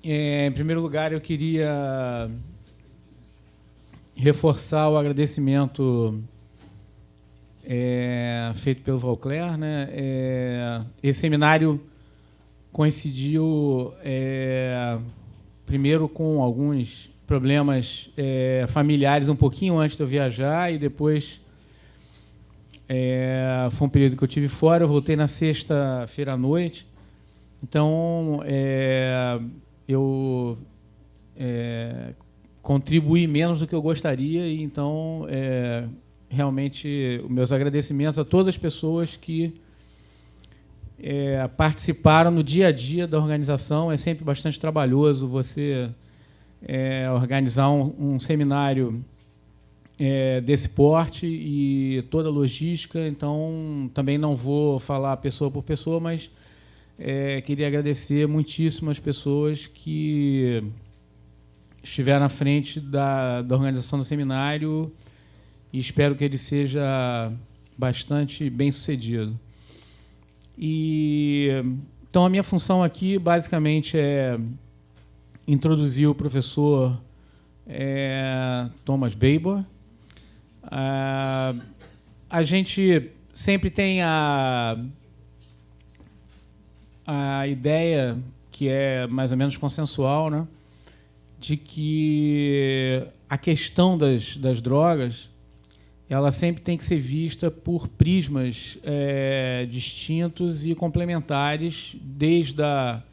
Em primeiro lugar, eu queria reforçar o agradecimento feito pelo Valcler, né? Esse seminário coincidiu primeiro com alguns problemas familiares um pouquinho antes de eu viajar, e depois foi um período que eu tive fora. Eu voltei na sexta-feira à noite, então eu contribuí menos do que eu gostaria, e então realmente os meus agradecimentos a todas as pessoas que participaram no dia a dia da organização. É sempre bastante trabalhoso você organizar um seminário desse porte e toda a logística, então também não vou falar pessoa por pessoa, mas queria agradecer muitíssimo as pessoas que estiveram à frente da organização do seminário, e espero que ele seja bastante bem sucedido. Então, a minha função aqui, basicamente, é introduzir o professor Thomas Babor. A gente sempre tem a ideia, que é mais ou menos consensual, né, de que a questão das drogas, ela sempre tem que ser vista por prismas distintos e complementares, desde da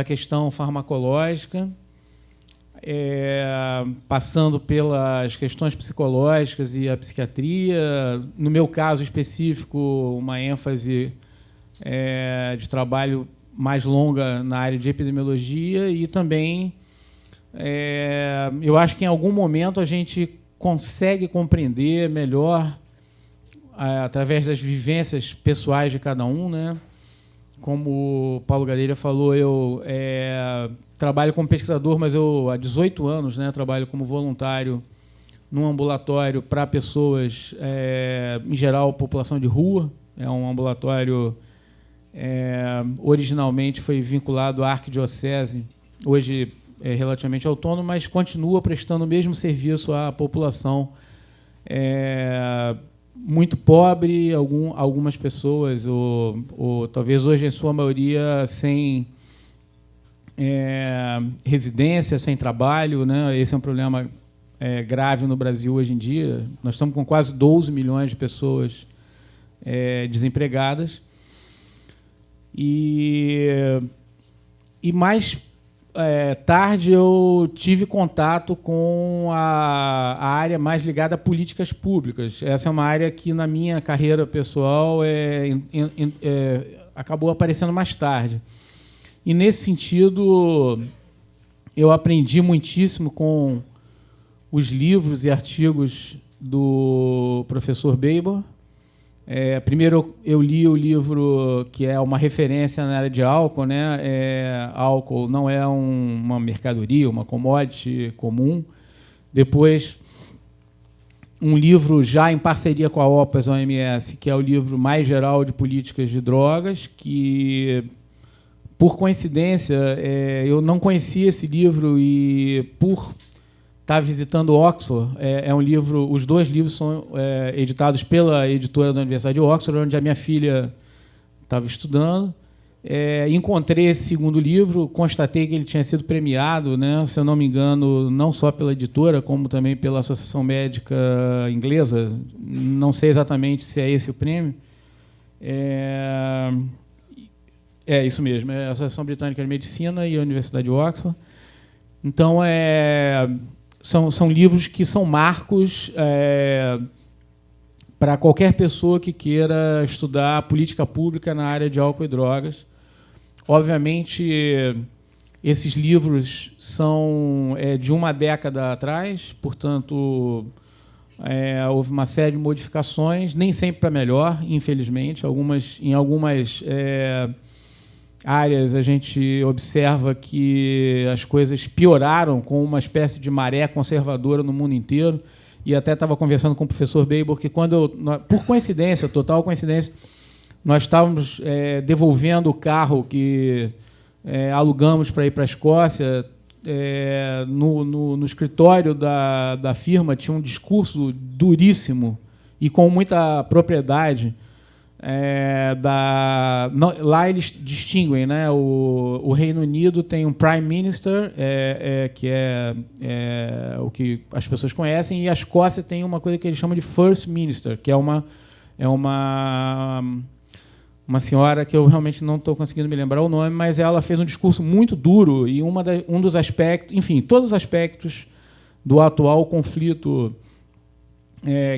questão farmacológica, passando pelas questões psicológicas e a psiquiatria. No meu caso específico, uma ênfase de trabalho mais longa na área de epidemiologia, e também eu acho que em algum momento a gente consegue compreender melhor, através das vivências pessoais de cada um, né? Como o Paulo Gadelha falou, eu trabalho como pesquisador, mas eu há 18 anos, né, trabalho como voluntário num ambulatório para pessoas, em geral, população de rua. É um ambulatório originalmente foi vinculado à arquidiocese, hoje é relativamente autônomo, mas continua prestando o mesmo serviço à população muito pobre, algumas pessoas, ou talvez hoje, em sua maioria, sem residência, sem trabalho, né? Esse é um problema grave no Brasil hoje em dia. Nós estamos com quase 12 milhões de pessoas desempregadas. E mais tarde eu tive contato com a área mais ligada a políticas públicas. Essa é uma área que, na minha carreira pessoal, acabou aparecendo mais tarde. E, nesse sentido, eu aprendi muitíssimo com os livros e artigos do professor Babor. Primeiro, eu li o livro, que é uma referência na área de álcool, né? Álcool não é uma mercadoria, uma commodity comum. Depois, um livro já em parceria com a OMS, que é o livro mais geral de políticas de drogas, que, por coincidência, eu não conhecia esse livro, e, por estar visitando Oxford, um livro. Os dois livros são editados pela editora da Universidade de Oxford, onde a minha filha estava estudando. Encontrei esse segundo livro, constatei que ele tinha sido premiado, né, se eu não me engano, não só pela editora, como também pela Associação Médica Inglesa. Não sei exatamente se é esse o prêmio. Isso mesmo, é a Associação Britânica de Medicina e a Universidade de Oxford. Então, são livros que são marcos para qualquer pessoa que queira estudar política pública na área de álcool e drogas. Obviamente, esses livros são de uma década atrás, portanto, houve uma série de modificações, nem sempre para melhor, infelizmente. Em algumas áreas a gente observa que as coisas pioraram, com uma espécie de maré conservadora no mundo inteiro. E até estava conversando com o professor Babor que, por coincidência, total coincidência, nós estávamos devolvendo o carro que alugamos para ir para a Escócia. No escritório da firma tinha um discurso duríssimo e com muita propriedade. Lá eles distinguem, né? O Reino Unido tem um Prime Minister, que é o que as pessoas conhecem, e a Escócia tem uma coisa que eles chamam de First Minister, que é uma senhora que eu realmente não estou conseguindo me lembrar o nome, mas ela fez um discurso muito duro e um dos aspectos, enfim, todos os aspectos do atual conflito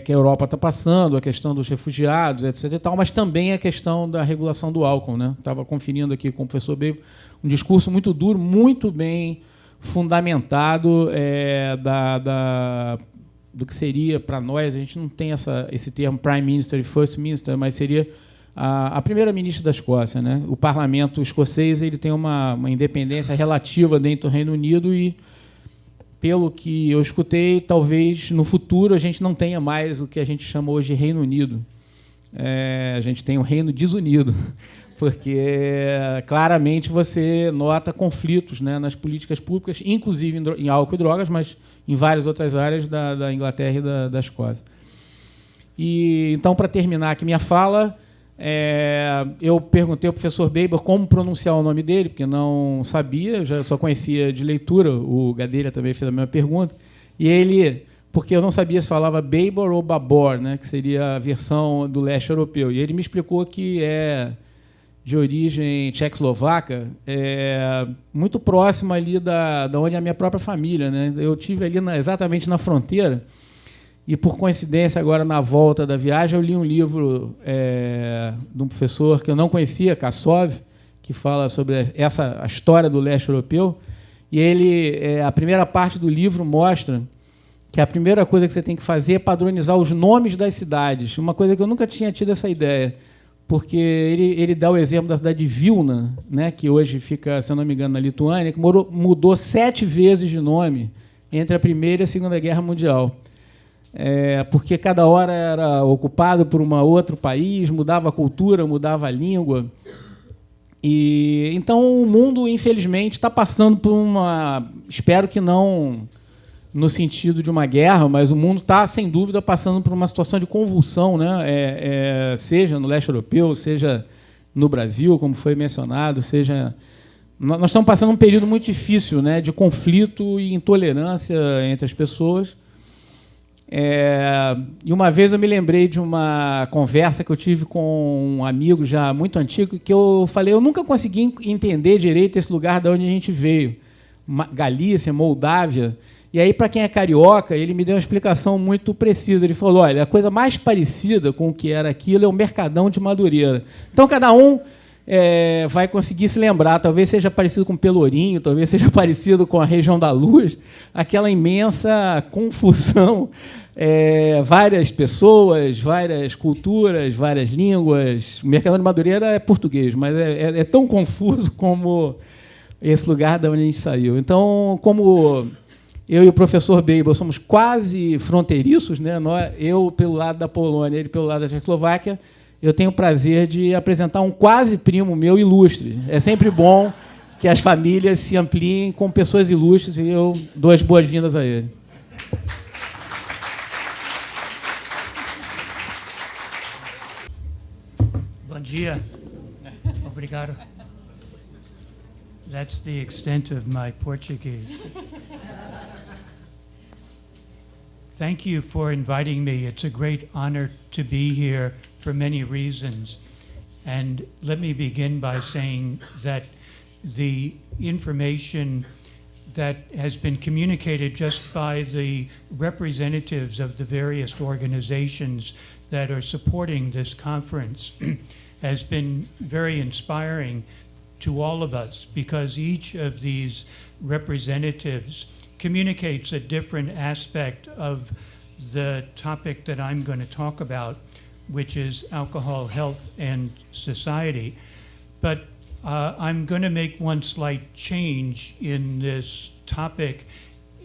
que a Europa está passando, a questão dos refugiados, etc. e tal, mas também a questão da regulação do álcool, né? Estava conferindo aqui com o professor Babor um discurso muito duro, muito bem fundamentado do que seria para nós. A gente não tem esse termo Prime Minister e First Minister, mas seria a primeira-ministra da Escócia, né? O parlamento escocês ele tem uma independência relativa dentro do Reino Unido e, pelo que eu escutei, talvez no futuro a gente não tenha mais o que a gente chama hoje de Reino Unido. A gente tem um reino desunido, porque claramente você nota conflitos, né, nas políticas públicas, inclusive em álcool e drogas, mas em várias outras áreas da Inglaterra e da Escócia. Então, para terminar aqui minha fala, eu perguntei ao professor Babor como pronunciar o nome dele, porque não sabia, já só conhecia de leitura. O Gadelha também fez a mesma pergunta. E ele, porque eu não sabia se falava Babor ou Babor, né, que seria a versão do leste europeu. E ele me explicou que é de origem tchecoslovaca, muito próximo ali da onde é a minha própria família, né? Eu tive ali exatamente na fronteira. E, por coincidência, agora, na volta da viagem, eu li um livro de um professor que eu não conhecia, Kassov, que fala sobre a história do leste europeu. E a primeira parte do livro mostra que a primeira coisa que você tem que fazer é padronizar os nomes das cidades. Uma coisa que eu nunca tinha tido essa ideia, porque ele dá o exemplo da cidade de Vilna, né, que hoje fica, se eu não me engano, na Lituânia, que mudou 7 vezes de nome entre a Primeira e a Segunda Guerra Mundial. Porque cada hora era ocupado por outro país, mudava a cultura, mudava a língua. Então, o mundo, infelizmente, está passando por espero que não no sentido de uma guerra, mas o mundo está, sem dúvida, passando por uma situação de convulsão, né? Seja no leste europeu, seja no Brasil, como foi mencionado, seja... Nós estamos passando um período muito difícil, né, de conflito e intolerância entre as pessoas. E uma vez eu me lembrei de uma conversa que eu tive com um amigo já muito antigo, que eu falei, eu nunca consegui entender direito esse lugar de onde a gente veio, Galícia, Moldávia. E aí, para quem é carioca, ele me deu uma explicação muito precisa. Ele falou, olha, a coisa mais parecida com o que era aquilo é o Mercadão de Madureira. Então, cada um vai conseguir se lembrar, talvez seja parecido com Pelourinho, talvez seja parecido com a região da Luz, aquela imensa confusão, várias pessoas, várias culturas, várias línguas. O Mercadão de Madureira é português, mas é tão confuso como esse lugar de onde a gente saiu. Então, como eu e o professor Babor somos quase fronteiriços, né? Eu pelo lado da Polônia, ele pelo lado da Tchecoslováquia, eu tenho o prazer de apresentar um quase primo meu ilustre. É sempre bom que as famílias se ampliem com pessoas ilustres e eu dou as boas-vindas a ele. Bom dia. Obrigado. That's the extent of my Portuguese. Thank you for inviting me. It's a great honor to be here for many reasons. And let me begin by saying that the information that has been communicated just by the representatives of the various organizations that are supporting this conference has been very inspiring to all of us, because each of these representatives communicates a different aspect of the topic that I'm going to talk about, which is alcohol, health, and society. But I'm going to make one slight change in this topic,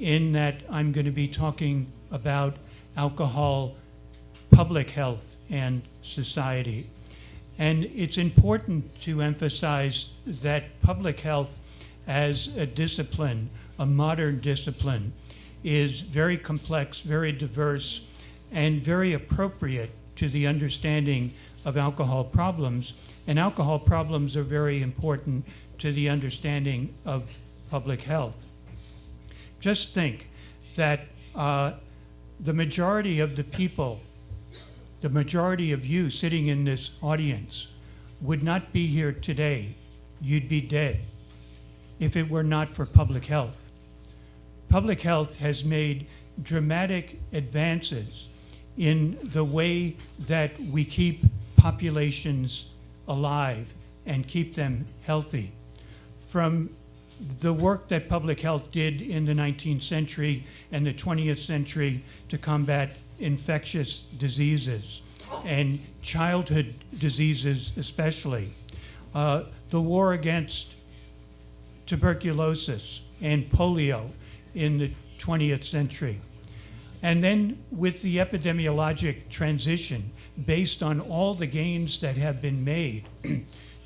in that I'm going to be talking about alcohol, public health, and society. And it's important to emphasize that public health as a discipline, a modern discipline, is very complex, very diverse, and very appropriate to the understanding of alcohol problems. And alcohol problems are very important to the understanding of public health. Just think that the majority of the people, the majority of you sitting in this audience, would not be here today. You'd be dead if it were not for public health. Public health has made dramatic advances in the way that we keep populations alive and keep them healthy. From the work that public health did in the 19th century and the 20th century to combat infectious diseases and childhood diseases especially, the war against tuberculosis and polio in the 20th century. And then with the epidemiologic transition, based on all the gains that have been made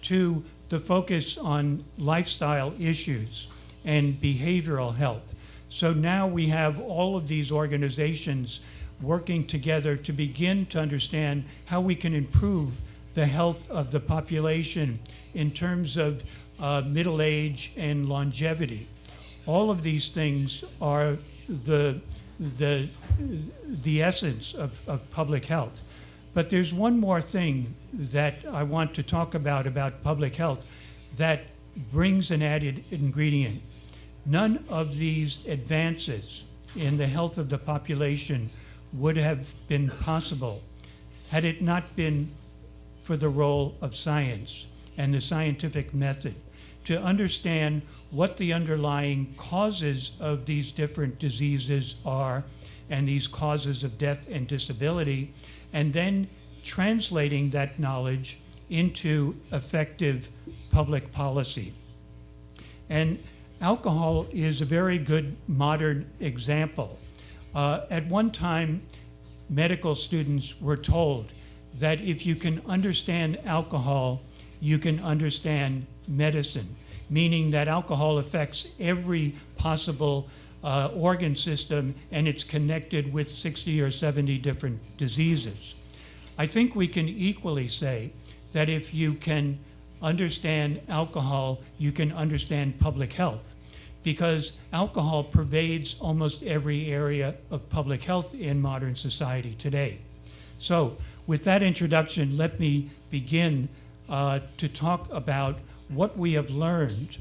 to the focus on lifestyle issues and behavioral health. So now we have all of these organizations working together to begin to understand how we can improve the health of the population in terms of middle age and longevity. All of these things are the essence of public health. But there's one more thing that I want to talk about public health that brings an added ingredient. None of these advances in the health of the population would have been possible had it not been for the role of science and the scientific method to understand what the underlying causes of these different diseases are and these causes of death and disability, and then translating that knowledge into effective public policy. And alcohol is a very good modern example. At one time, medical students were told that if you can understand alcohol, you can understand medicine, meaning that alcohol affects every possible organ system and it's connected with 60 or 70 different diseases. I think we can equally say that if you can understand alcohol, you can understand public health, because alcohol pervades almost every area of public health in modern society today. So with that introduction, let me begin to talk about what we have learned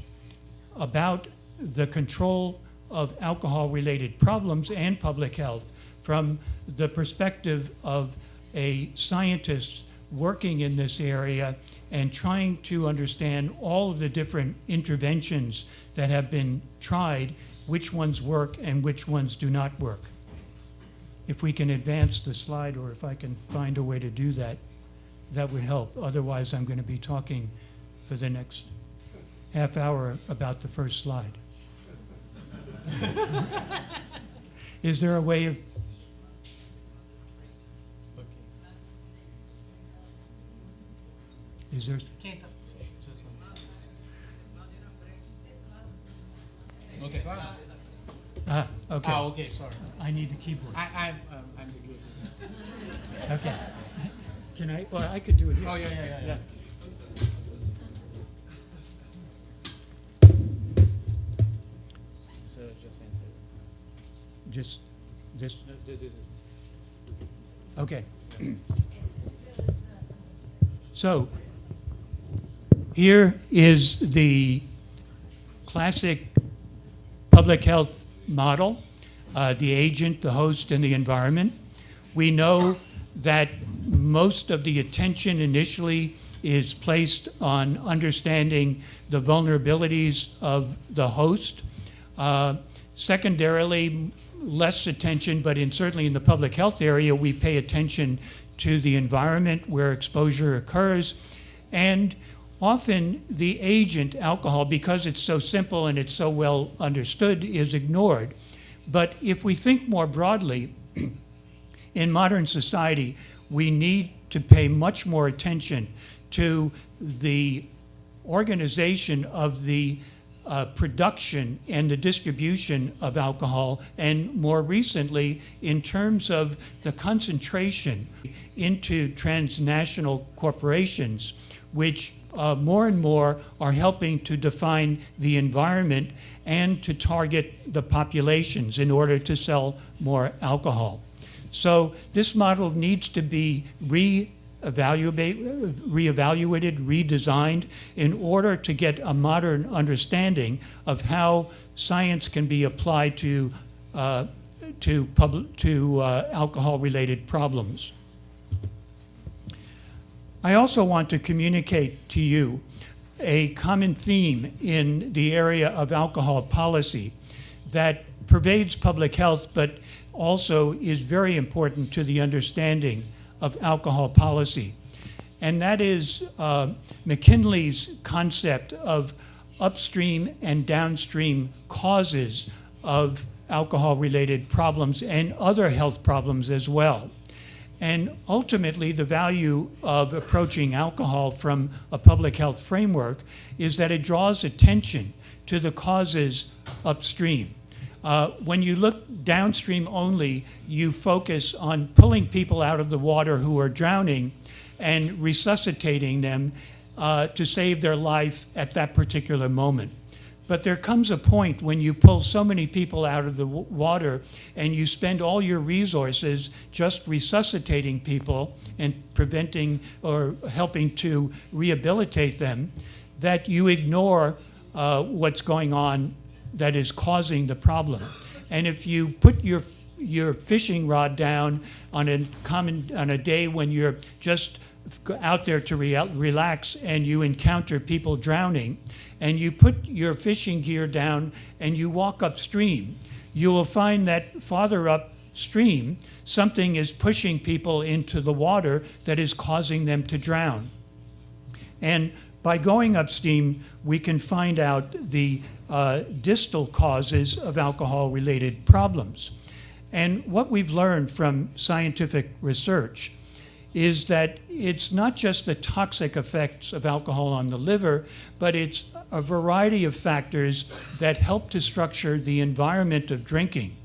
about the control of alcohol-related problems and public health from the perspective of a scientist working in this area and trying to understand all of the different interventions that have been tried, which ones work and which ones do not work. If we can advance the slide, or if I can find a way to do that, that would help. Otherwise, I'm going to be talking for the next half hour about the first slide. Is there a way of... Is there... Okay. Okay. Okay, sorry. I need the keyboard. I'm the good. Okay. Can I? Well, I could do it here. Oh, yeah. So just enter. Just this. This. Okay. So here is the classic public health model, the agent, the host, and the environment. We know that most of the attention initially is placed on understanding the vulnerabilities of the host. Secondarily, less attention, but certainly in the public health area, we pay attention to the environment where exposure occurs. And often the agent, alcohol, because it's so simple and it's so well understood, is ignored. But if we think more broadly, in modern society, we need to pay much more attention to the organization of the production and the distribution of alcohol, and more recently, in terms of the concentration into transnational corporations, which more and more are helping to define the environment and to target the populations in order to sell more alcohol. So this model needs to be reevaluated, redesigned in order to get a modern understanding of how science can be applied to alcohol-related problems. I also want to communicate to you a common theme in the area of alcohol policy that pervades public health, but also is very important to the understanding of alcohol policy. And that is McKinley's concept of upstream and downstream causes of alcohol-related problems and other health problems as well. And ultimately, the value of approaching alcohol from a public health framework is that it draws attention to the causes upstream. When you look downstream only, you focus on pulling people out of the water who are drowning and resuscitating them to save their life at that particular moment. But there comes a point when you pull so many people out of the water and you spend all your resources just resuscitating people and preventing or helping to rehabilitate them, that you ignore what's going on that is causing the problem. And if you put your fishing rod down on a day when you're just out there to relax and you encounter people drowning, and you put your fishing gear down and you walk upstream, you will find that farther upstream, something is pushing people into the water that is causing them to drown. And by going upstream, we can find out the distal causes of alcohol-related problems. And what we've learned from scientific research is that it's not just the toxic effects of alcohol on the liver, but it's a variety of factors that help to structure the environment of drinking,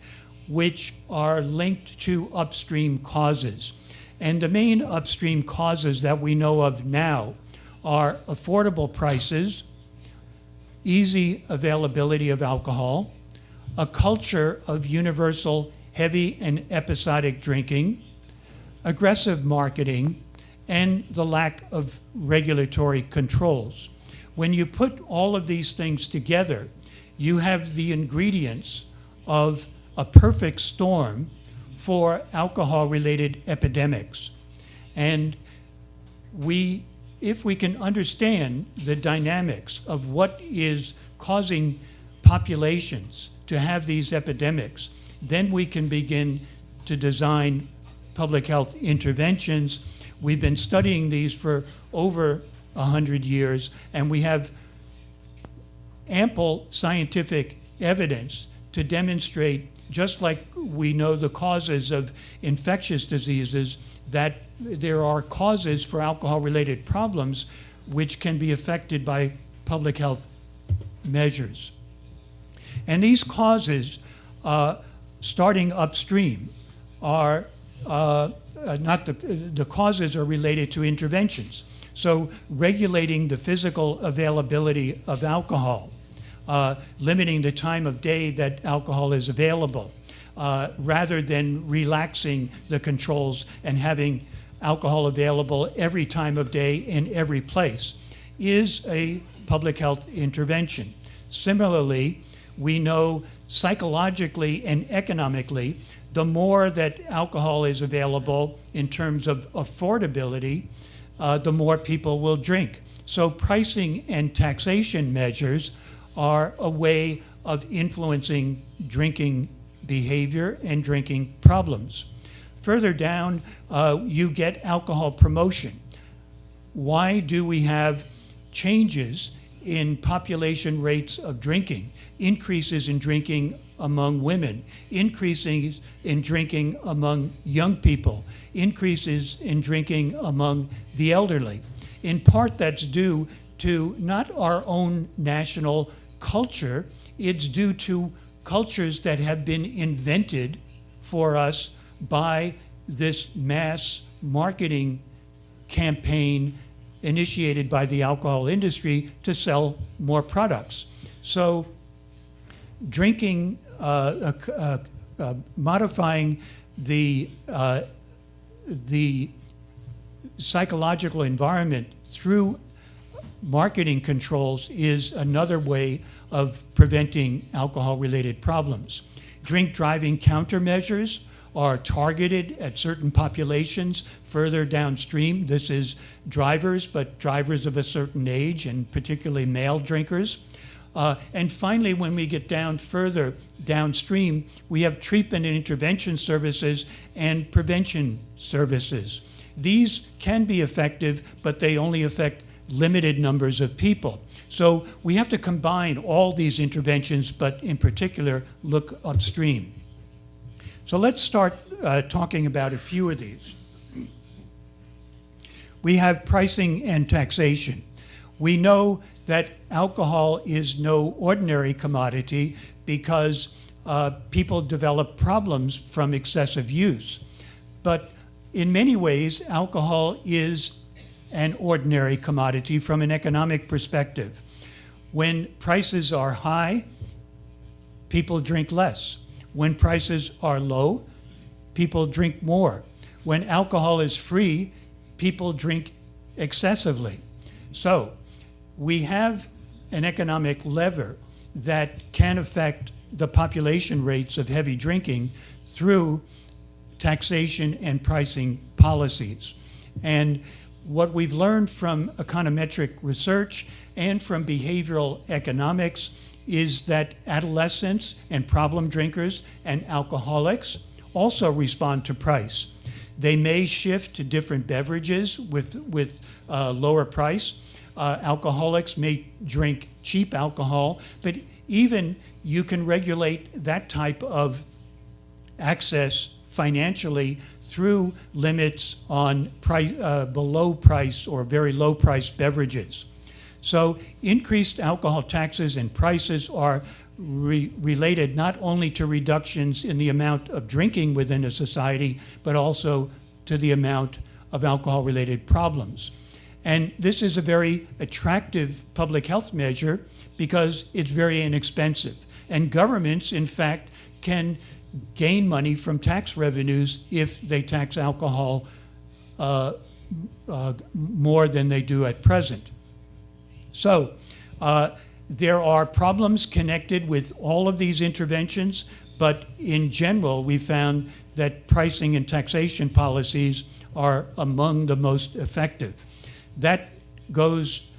which are linked to upstream causes. And the main upstream causes that we know of now are affordable prices, easy availability of alcohol, a culture of universal heavy and episodic drinking, aggressive marketing, and the lack of regulatory controls. When you put all of these things together, you have the ingredients of a perfect storm for alcohol-related epidemics. And if we can understand the dynamics of what is causing populations to have these epidemics, then we can begin to design public health interventions. We've been studying these for over 100 years, and we have ample scientific evidence to demonstrate, just like we know the causes of infectious diseases, that there are causes for alcohol-related problems which can be affected by public health measures. And these causes, starting upstream, are the causes are related to interventions. So regulating the physical availability of alcohol, limiting the time of day that alcohol is available, rather than relaxing the controls and having alcohol available every time of day in every place, is a public health intervention. Similarly, we know psychologically and economically, the more that alcohol is available in terms of affordability, the more people will drink. So pricing and taxation measures are a way of influencing drinking behavior and drinking problems. Further down, you get alcohol promotion. Why do we have changes in population rates of drinking, increases in drinking among women, increases in drinking among young people, increases in drinking among the elderly? in part that's due to not our own national culture, it's due to cultures that have been invented for us by this mass marketing campaign initiated by the alcohol industry to sell more products. So drinking, modifying the psychological environment through marketing controls is another way of preventing alcohol-related problems. Drink driving countermeasures are targeted at certain populations further downstream. This is drivers, but drivers of a certain age, and particularly male drinkers. And finally, when we get down further downstream, we have treatment and intervention services and prevention services. These can be effective, but they only affect limited numbers of people. So we have to combine all these interventions, but in particular, look upstream. So let's start talking about a few of these. We have pricing and taxation. We know that alcohol is no ordinary commodity because people develop problems from excessive use. But in many ways, alcohol is an ordinary commodity from an economic perspective. When prices are high, people drink less. When prices are low, people drink more. When alcohol is free, people drink excessively. So we have an economic lever that can affect the population rates of heavy drinking through taxation and pricing policies. And what we've learned from econometric research and from behavioral economics is that adolescents and problem drinkers and alcoholics also respond to price. They may shift to different beverages with lower price. Alcoholics may drink cheap alcohol, but even you can regulate that type of access financially through limits on below price or very low price beverages. So increased alcohol taxes and prices are related not only to reductions in the amount of drinking within a society, but also to the amount of alcohol-related problems. And this is a very attractive public health measure because it's very inexpensive. And governments, in fact, can gain money from tax revenues if they tax alcohol more than they do at present. So there are problems connected with all of these interventions, but in general, we found that pricing and taxation policies are among the most effective. That goes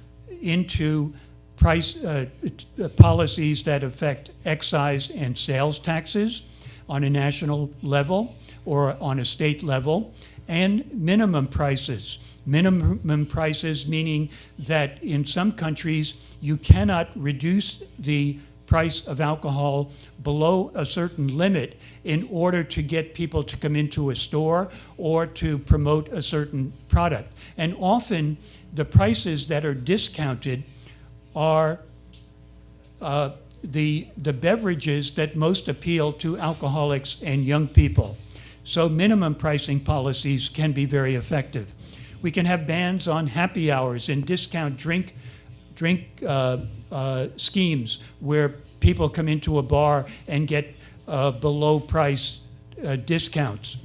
into policies that affect excise and sales taxes on a national level or on a state level, and minimum prices. Minimum prices meaning that in some countries you cannot reduce the price of alcohol below a certain limit in order to get people to come into a store or to promote a certain product. And often the prices that are discounted are the beverages that most appeal to alcoholics and young people. So minimum pricing policies can be very effective. We can have bans on happy hours and discount drink schemes where people come into a bar and get below price discounts.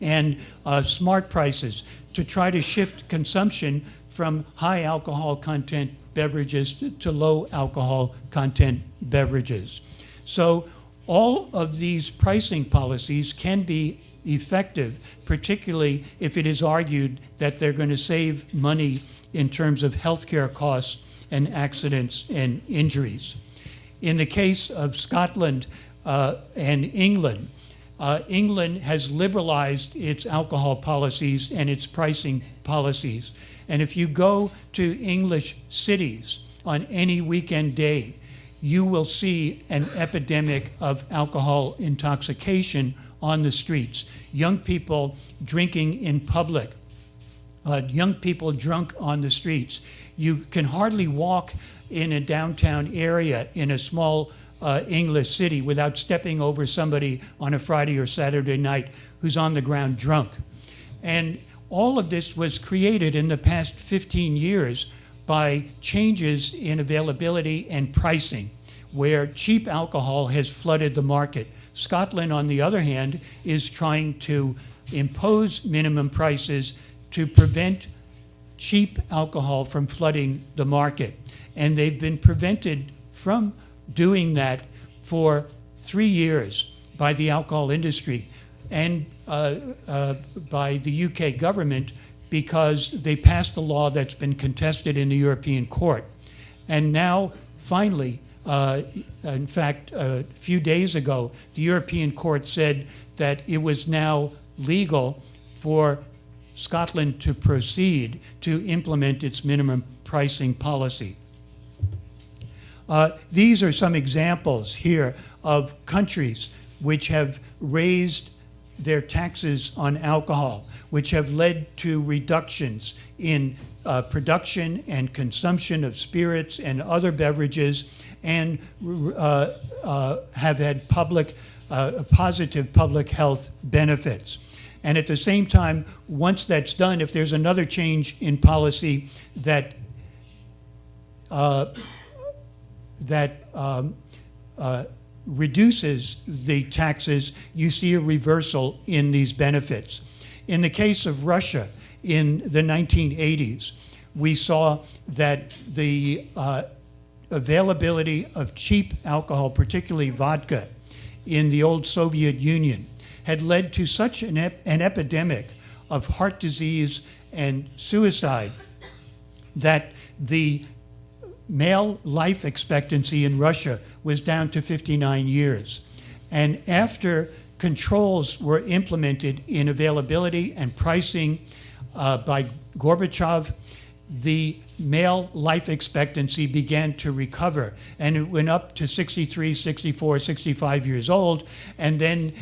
And smart prices to try to shift consumption from high alcohol content beverages to low alcohol content beverages. So all of these pricing policies can be effective, particularly if it is argued that they're going to save money in terms of healthcare costs and accidents and injuries. In the case of Scotland and England, England has liberalized its alcohol policies and its pricing policies. And if you go to English cities on any weekend day, you will see an epidemic of alcohol intoxication on the streets. Young people drinking in public, young people drunk on the streets. You can hardly walk in a downtown area in a small English city without stepping over somebody on a Friday or Saturday night who's on the ground drunk. And all of this was created in the past 15 years by changes in availability and pricing, where cheap alcohol has flooded the market. Scotland, on the other hand, is trying to impose minimum prices to prevent cheap alcohol from flooding the market. And they've been prevented from doing that for 3 years by the alcohol industry and by the UK government, because they passed a law that's been contested in the European Court. And now, finally, in fact, a few days ago, the European Court said that it was now legal for Scotland to proceed to implement its minimum pricing policy. These are some examples here of countries which have raised their taxes on alcohol, which have led to reductions in production and consumption of spirits and other beverages, and have had positive public health benefits. And at the same time, once that's done, if there's another change in policy that reduces the taxes, you see a reversal in these benefits. In the case of Russia in the 1980s, we saw that the availability of cheap alcohol, particularly vodka, in the old Soviet Union had led to such an epidemic of heart disease and suicide that the male life expectancy in Russia was down to 59 years. And after controls were implemented in availability and pricing by Gorbachev, the male life expectancy began to recover, and it went up to 63, 64, 65 years old, and then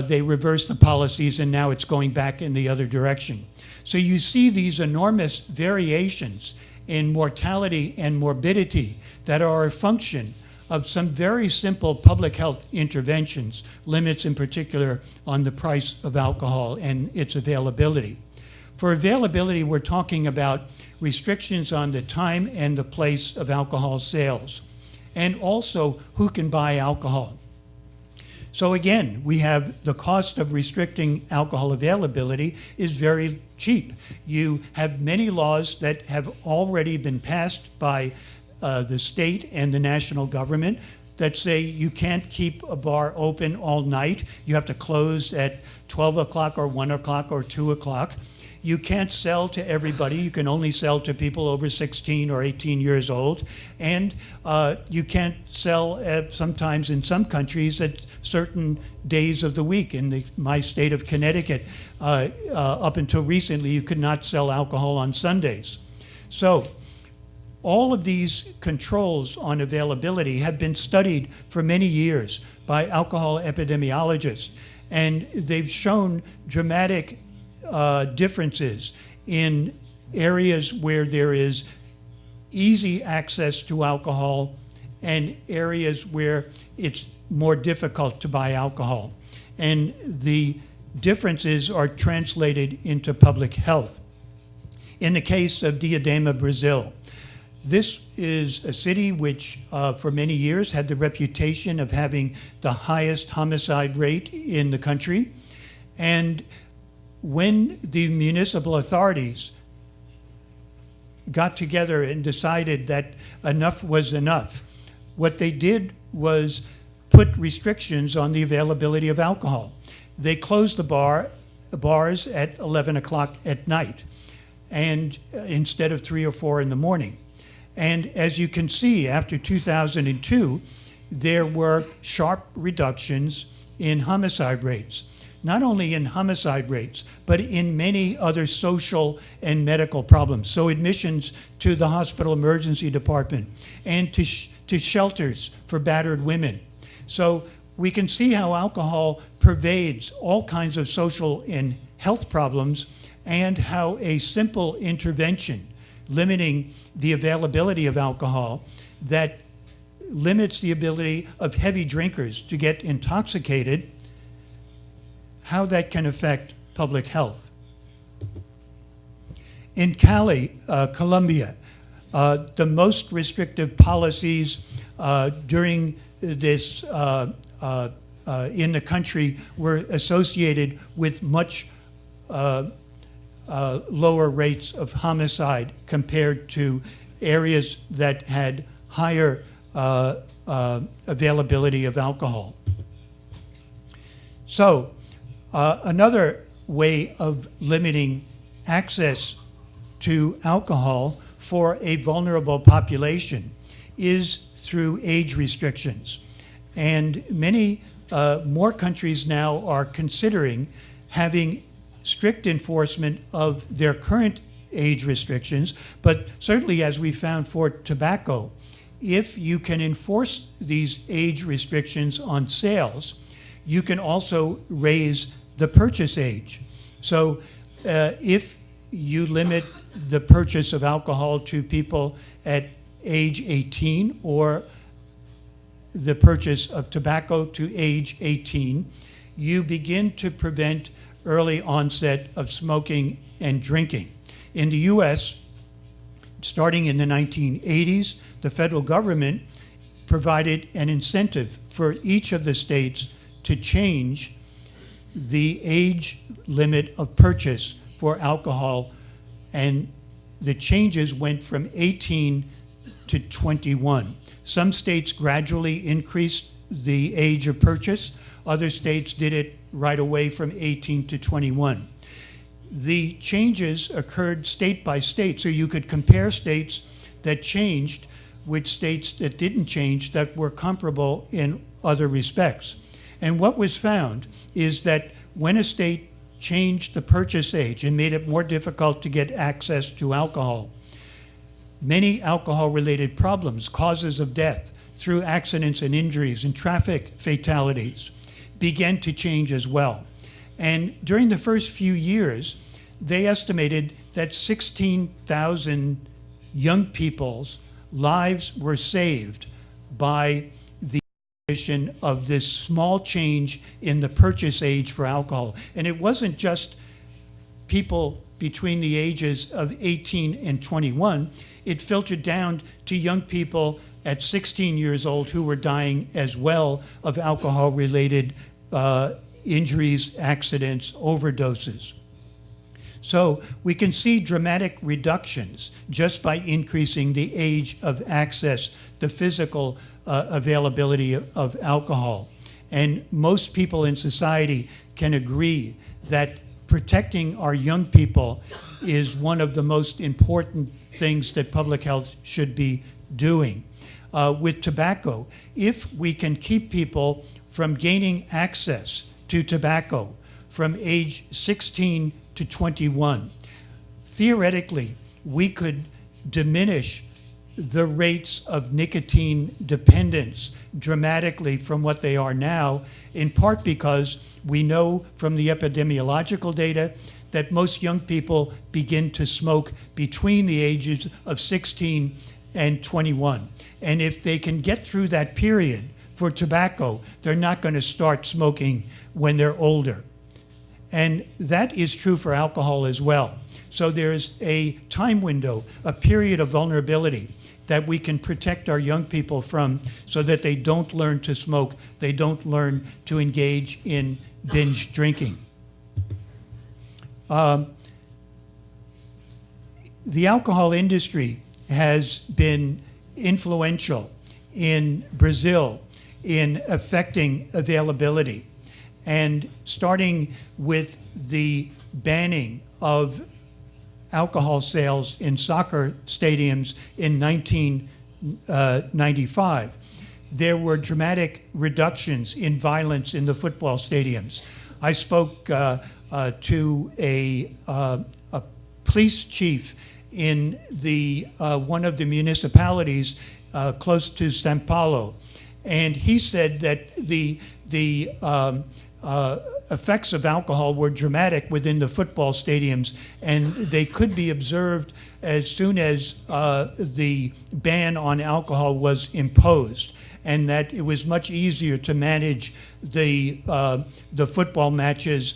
they reversed the policies, and now it's going back in the other direction. So you see these enormous variations in mortality and morbidity that are a function of some very simple public health interventions, limits in particular on the price of alcohol and its availability. For availability, we're talking about restrictions on the time and the place of alcohol sales, and also who can buy alcohol. So again, we have the cost of restricting alcohol availability is very cheap. You have many laws that have already been passed by the state and the national government that say you can't keep a bar open all night. You have to close at 12 o'clock or 1 o'clock or 2 o'clock. You can't sell to everybody. You can only sell to people over 16 or 18 years old. And you can't sell sometimes in some countries at certain days of the week. In my state of Connecticut, up until recently, you could not sell alcohol on Sundays. So all of these controls on availability have been studied for many years by alcohol epidemiologists. And they've shown dramatic differences in areas where there is easy access to alcohol and areas where it's more difficult to buy alcohol. And the differences are translated into public health. In the case of Diadema, Brazil, this is a city which for many years had the reputation of having the highest homicide rate in the country. And when the municipal authorities got together and decided that enough was enough, what they did was put restrictions on the availability of alcohol. They closed the bars at 11 o'clock at night, and instead of 3 or 4 in the morning. And as you can see, after 2002, there were sharp reductions in homicide rates. Not only in homicide rates, but in many other social and medical problems. So admissions to the hospital emergency department and to shelters for battered women. So we can see how alcohol pervades all kinds of social and health problems and how a simple intervention limiting the availability of alcohol that limits the ability of heavy drinkers to get intoxicated, how that can affect public health. In Cali, Colombia, the most restrictive policies during this in the country were associated with much lower rates of homicide compared to areas that had higher availability of alcohol. So another way of limiting access to alcohol for a vulnerable population is through age restrictions. And many more countries now are considering having strict enforcement of their current age restrictions, but certainly as we found for tobacco, if you can enforce these age restrictions on sales, you can also raise the purchase age. So if you limit the purchase of alcohol to people at age 18 or the purchase of tobacco to age 18, you begin to prevent early onset of smoking and drinking. In the US, starting in the 1980s, the federal government provided an incentive for each of the states to change the age limit of purchase for alcohol, and the changes went from 18 to 21. Some states gradually increased the age of purchase. Other states did it right away from 18 to 21. The changes occurred state by state, so you could compare states that changed with states that didn't change that were comparable in other respects. And what was found is that when a state changed the purchase age and made it more difficult to get access to alcohol, many alcohol-related problems, causes of death through accidents and injuries and traffic fatalities, began to change as well. And during the first few years, they estimated that 16,000 young people's lives were saved by the addition of this small change in the purchase age for alcohol. And it wasn't just people between the ages of 18 and 21. It filtered down to young people at 16 years old who were dying as well of alcohol-related injuries, accidents, overdoses. So we can see dramatic reductions just by increasing the age of access, the physical availability of alcohol. And most people in society can agree that protecting our young people is one of the most important things that public health should be doing. With tobacco, if we can keep people from gaining access to tobacco from age 16 to 21, theoretically, we could diminish the rates of nicotine dependence dramatically from what they are now, in part because we know from the epidemiological data that most young people begin to smoke between the ages of 16 and 21. And if they can get through that period for tobacco, they're not going to start smoking when they're older. And that is true for alcohol as well. So there's a time window, a period of vulnerability that we can protect our young people from so that they don't learn to smoke, they don't learn to engage in binge drinking. The alcohol industry has been influential in Brazil in affecting availability. And starting with the banning of alcohol sales in soccer stadiums in 1995, there were dramatic reductions in violence in the football stadiums. I spoke to a police chief in one of the municipalities close to São Paulo, and he said that the effects of alcohol were dramatic within the football stadiums, and they could be observed as soon as the ban on alcohol was imposed, and that it was much easier to manage the football matches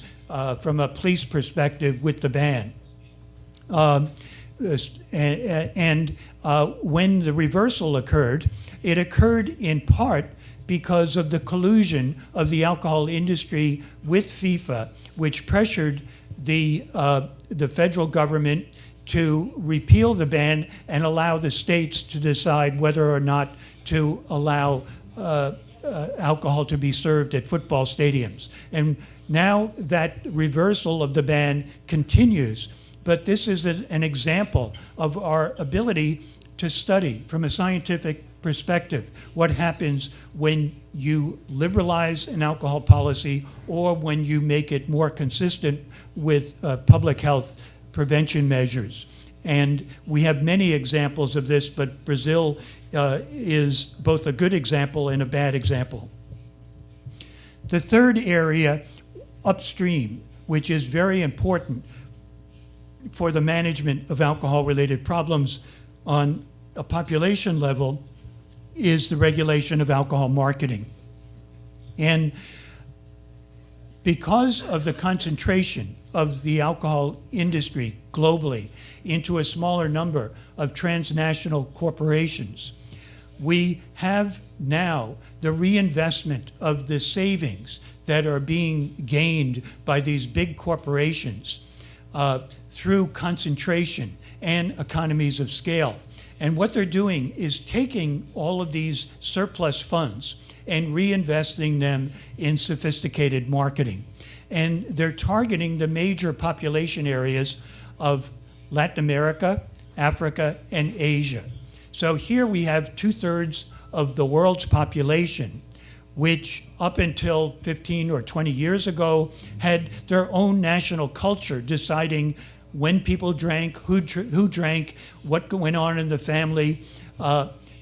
from a police perspective with the ban. When the reversal occurred, it occurred in part because of the collusion of the alcohol industry with FIFA, which pressured the federal government to repeal the ban and allow the states to decide whether or not to allow alcohol to be served at football stadiums. And now that reversal of the ban continues, but this is an example of our ability to study from a scientific perspective what happens when you liberalize an alcohol policy or when you make it more consistent with public health prevention measures. And we have many examples of this, but Brazil is both a good example and a bad example. The third area, upstream, which is very important for the management of alcohol-related problems on a population level, is the regulation of alcohol marketing. And because of the concentration of the alcohol industry globally into a smaller number of transnational corporations, we have now the reinvestment of the savings that are being gained by these big corporations through concentration and economies of scale. And what they're doing is taking all of these surplus funds and reinvesting them in sophisticated marketing. And they're targeting the major population areas of Latin America, Africa, and Asia. So here we have 2/3 of the world's population, which up until 15 or 20 years ago had their own national culture, deciding when people drank, who drank, what went on in the family.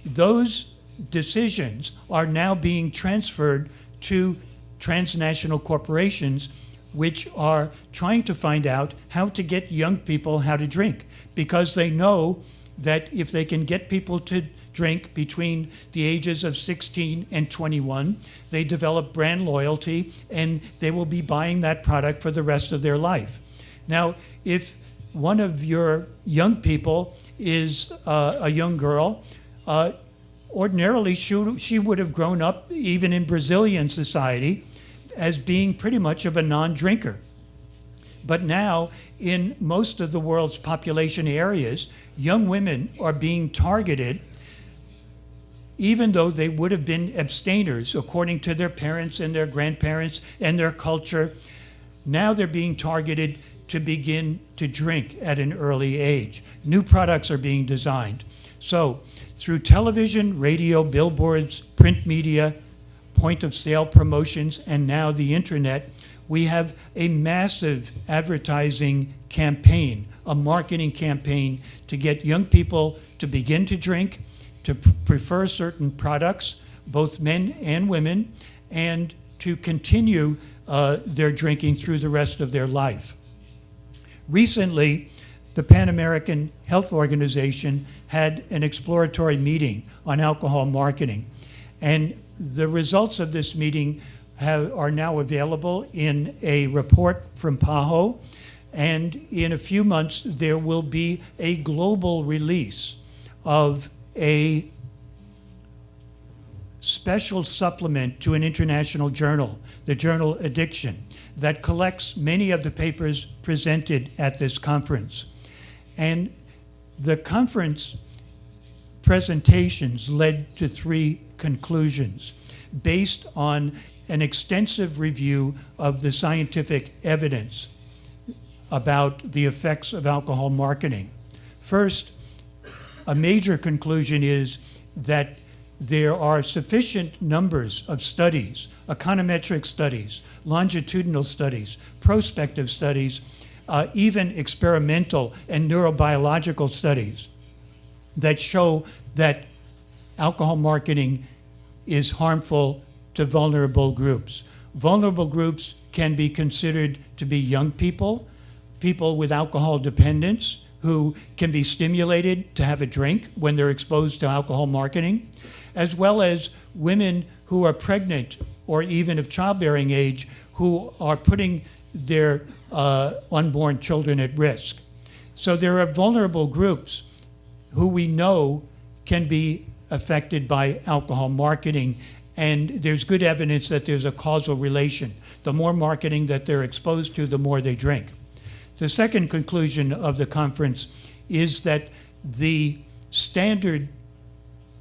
Those decisions are now being transferred to transnational corporations, which are trying to find out how to get young people how to drink, because they know that if they can get people to drink between the ages of 16 and 21, they develop brand loyalty and they will be buying that product for the rest of their life. Now, if one of your young people is a young girl, ordinarily she would have grown up, even in Brazilian society, as being pretty much of a non-drinker. But now, in most of the world's population areas, young women are being targeted, even though they would have been abstainers according to their parents and their grandparents and their culture. Now they're being targeted to begin to drink at an early age. New products are being designed. So through television, radio, billboards, print media, point of sale promotions, and now the internet, we have a massive advertising campaign, a marketing campaign to get young people to begin to drink, to prefer certain products, both men and women, and to continue their drinking through the rest of their life. Recently, the Pan American Health Organization had an exploratory meeting on alcohol marketing. And the results of this meeting are now available in a report from PAHO. And in a few months, there will be a global release of a special supplement to an international journal, the journal Addiction, that collects many of the papers presented at this conference. And the conference presentations led to 3 conclusions based on an extensive review of the scientific evidence about the effects of alcohol marketing. First, a major conclusion is that there are sufficient numbers of studies, econometric studies, longitudinal studies, prospective studies, even experimental and neurobiological studies that show that alcohol marketing is harmful to vulnerable groups. Vulnerable groups can be considered to be young people, people with alcohol dependence who can be stimulated to have a drink when they're exposed to alcohol marketing, as well as women who are pregnant or even of childbearing age who are putting their unborn children at risk. So there are vulnerable groups who we know can be affected by alcohol marketing, and there's good evidence that there's a causal relation. The more marketing that they're exposed to, the more they drink. The second conclusion of the conference is that the standard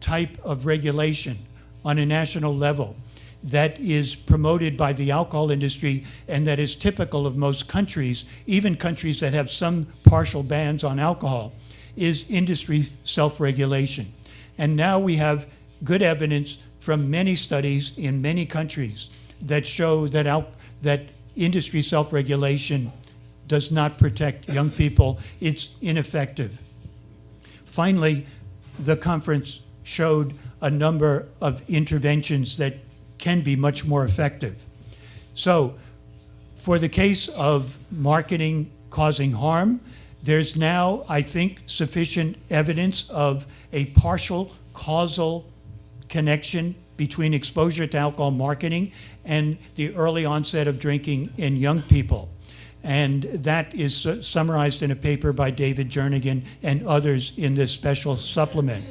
type of regulation on a national level that is promoted by the alcohol industry and that is typical of most countries, even countries that have some partial bans on alcohol, is industry self-regulation. And now we have good evidence from many studies in many countries that show that industry self-regulation does not protect young people. It's ineffective. Finally, the conference showed a number of interventions that can be much more effective. So, for the case of marketing causing harm, there's now, I think, sufficient evidence of a partial causal connection between exposure to alcohol marketing and the early onset of drinking in young people. And that is summarized in a paper by David Jernigan and others in this special supplement.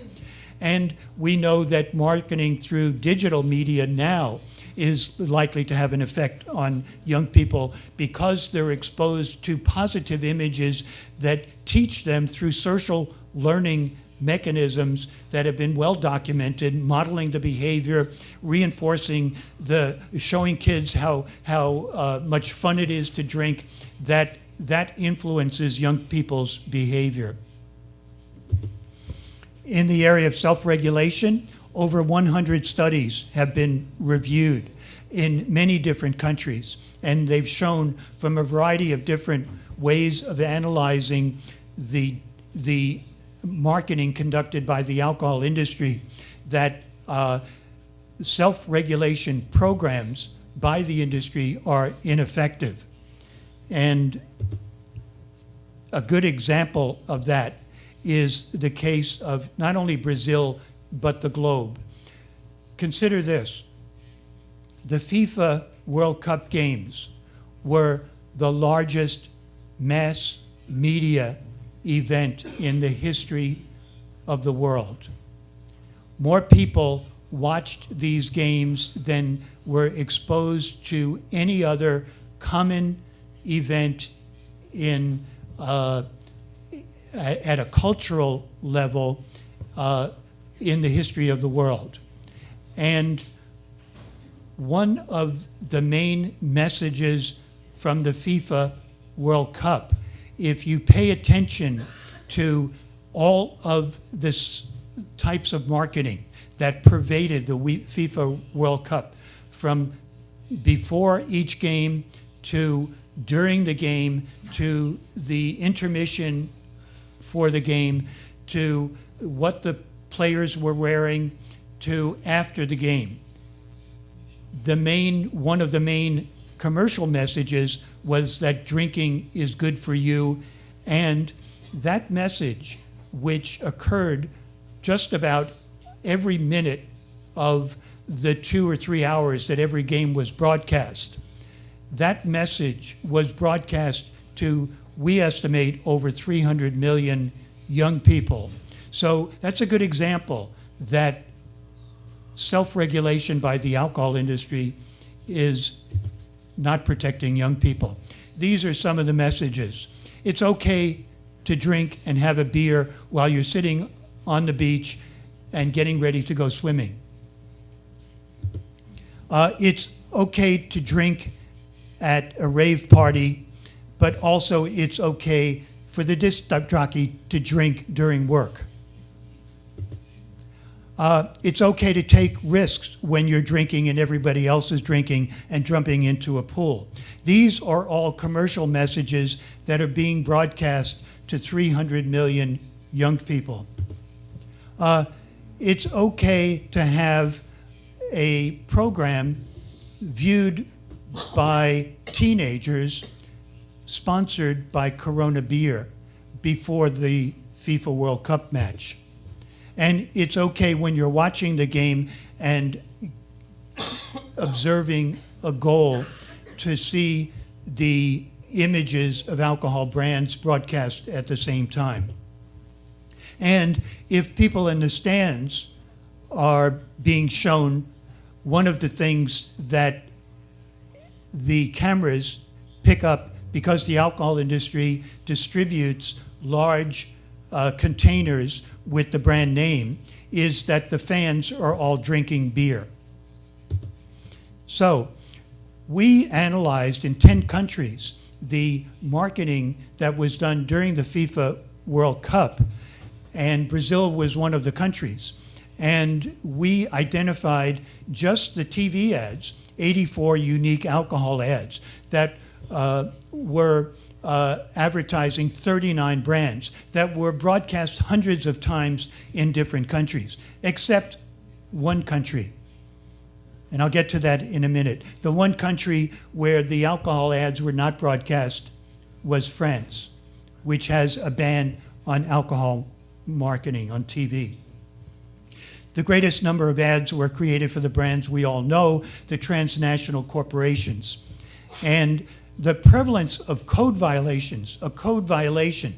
And we know that marketing through digital media now is likely to have an effect on young people because they're exposed to positive images that teach them through social learning mechanisms that have been well documented, modeling the behavior, reinforcing showing kids how much fun it is to drink, that influences young people's behavior. In the area of self-regulation, over 100 studies have been reviewed in many different countries, and they've shown from a variety of different ways of analyzing the marketing conducted by the alcohol industry that self-regulation programs by the industry are ineffective. And a good example of that is the case of not only Brazil, but the globe. Consider this. The FIFA World Cup games were the largest mass media event in the history of the world. More people watched these games than were exposed to any other common event in at a cultural level in the history of the world. And one of the main messages from the FIFA World Cup, if you pay attention to all of this types of marketing that pervaded the FIFA World Cup, from before each game to during the game to the intermission for the game to what the players were wearing to after the game. One of the main commercial messages was that drinking is good for you, and that message, which occurred just about every minute of the 2 or 3 hours that every game was broadcast, that message was broadcast to, we estimate, over 300 million young people. So that's a good example that self-regulation by the alcohol industry is not protecting young people. These are some of the messages. It's okay to drink and have a beer while you're sitting on the beach and getting ready to go swimming. It's okay to drink at a rave party, but also it's okay for the disc jockey to drink during work. It's okay to take risks when you're drinking and everybody else is drinking and jumping into a pool. These are all commercial messages that are being broadcast to 300 million young people. It's okay to have a program viewed by teenagers, sponsored by Corona Beer before the FIFA World Cup match. And it's okay when you're watching the game and observing a goal to see the images of alcohol brands broadcast at the same time. And if people in the stands are being shown, one of the things that the cameras pick up, because the alcohol industry distributes large containers with the brand name, is that the fans are all drinking beer. So we analyzed in 10 countries the marketing that was done during the FIFA World Cup, and Brazil was one of the countries. And we identified just the TV ads, 84 unique alcohol ads that were advertising 39 brands that were broadcast hundreds of times in different countries, except one country. And I'll get to that in a minute. The one country where the alcohol ads were not broadcast was France, which has a ban on alcohol marketing on TV. The greatest number of ads were created for the brands we all know, the transnational corporations. And the prevalence of code violations, a code violation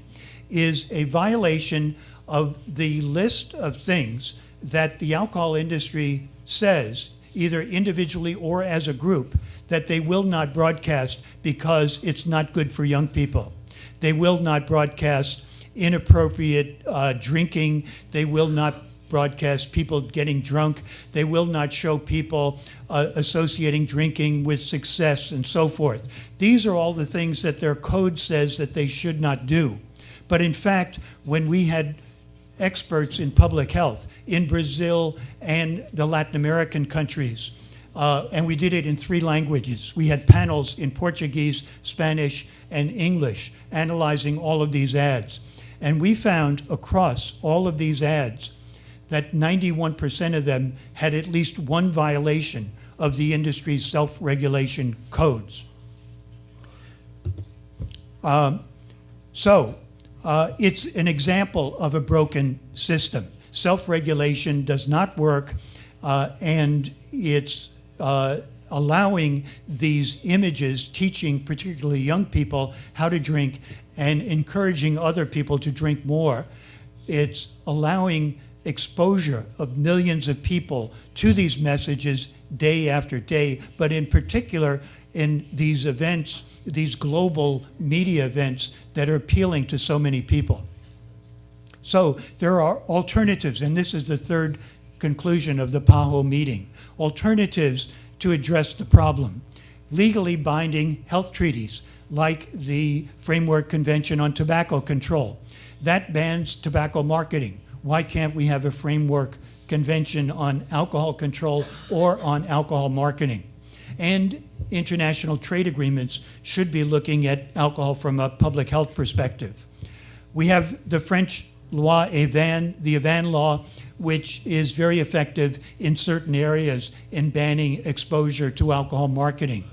is a violation of the list of things that the alcohol industry says, either individually or as a group, that they will not broadcast because it's not good for young people. They will not broadcast inappropriate drinking. They will not broadcast people getting drunk. They will not show people associating drinking with success and so forth. These are all the things that their code says that they should not do. But in fact, when we had experts in public health in Brazil and the Latin American countries, and we did it in 3 languages. We had panels in Portuguese, Spanish, and English analyzing all of these ads. And we found across all of these ads that 91% of them had at least one violation of the industry's self-regulation codes. It's an example of a broken system. Self-regulation does not work, and it's allowing these images, teaching particularly young people how to drink and encouraging other people to drink more. It's allowing exposure of millions of people to these messages day after day, but in particular in these events, these global media events that are appealing to so many people. So there are alternatives, and this is the third conclusion of the PAHO meeting, alternatives to address the problem. Legally binding health treaties, like the Framework Convention on Tobacco Control. That bans tobacco marketing. Why can't we have a framework convention on alcohol control or on alcohol marketing? And international trade agreements should be looking at alcohol from a public health perspective. We have the French Loi Evan, the Evan law, which is very effective in certain areas in banning exposure to alcohol marketing.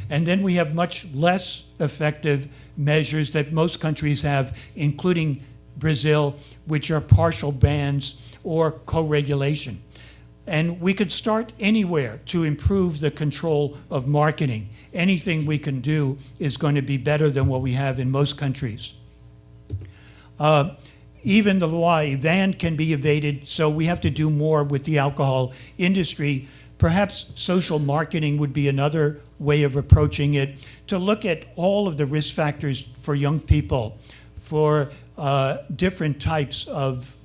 And then we have much less effective measures that most countries have, including Brazil, which are partial bans or co-regulation. And we could start anywhere to improve the control of marketing. Anything we can do is going to be better than what we have in most countries. Even the Loi Evan can be evaded, so we have to do more with the alcohol industry. Perhaps social marketing would be another way of approaching it, to look at all of the risk factors for young people, for different types of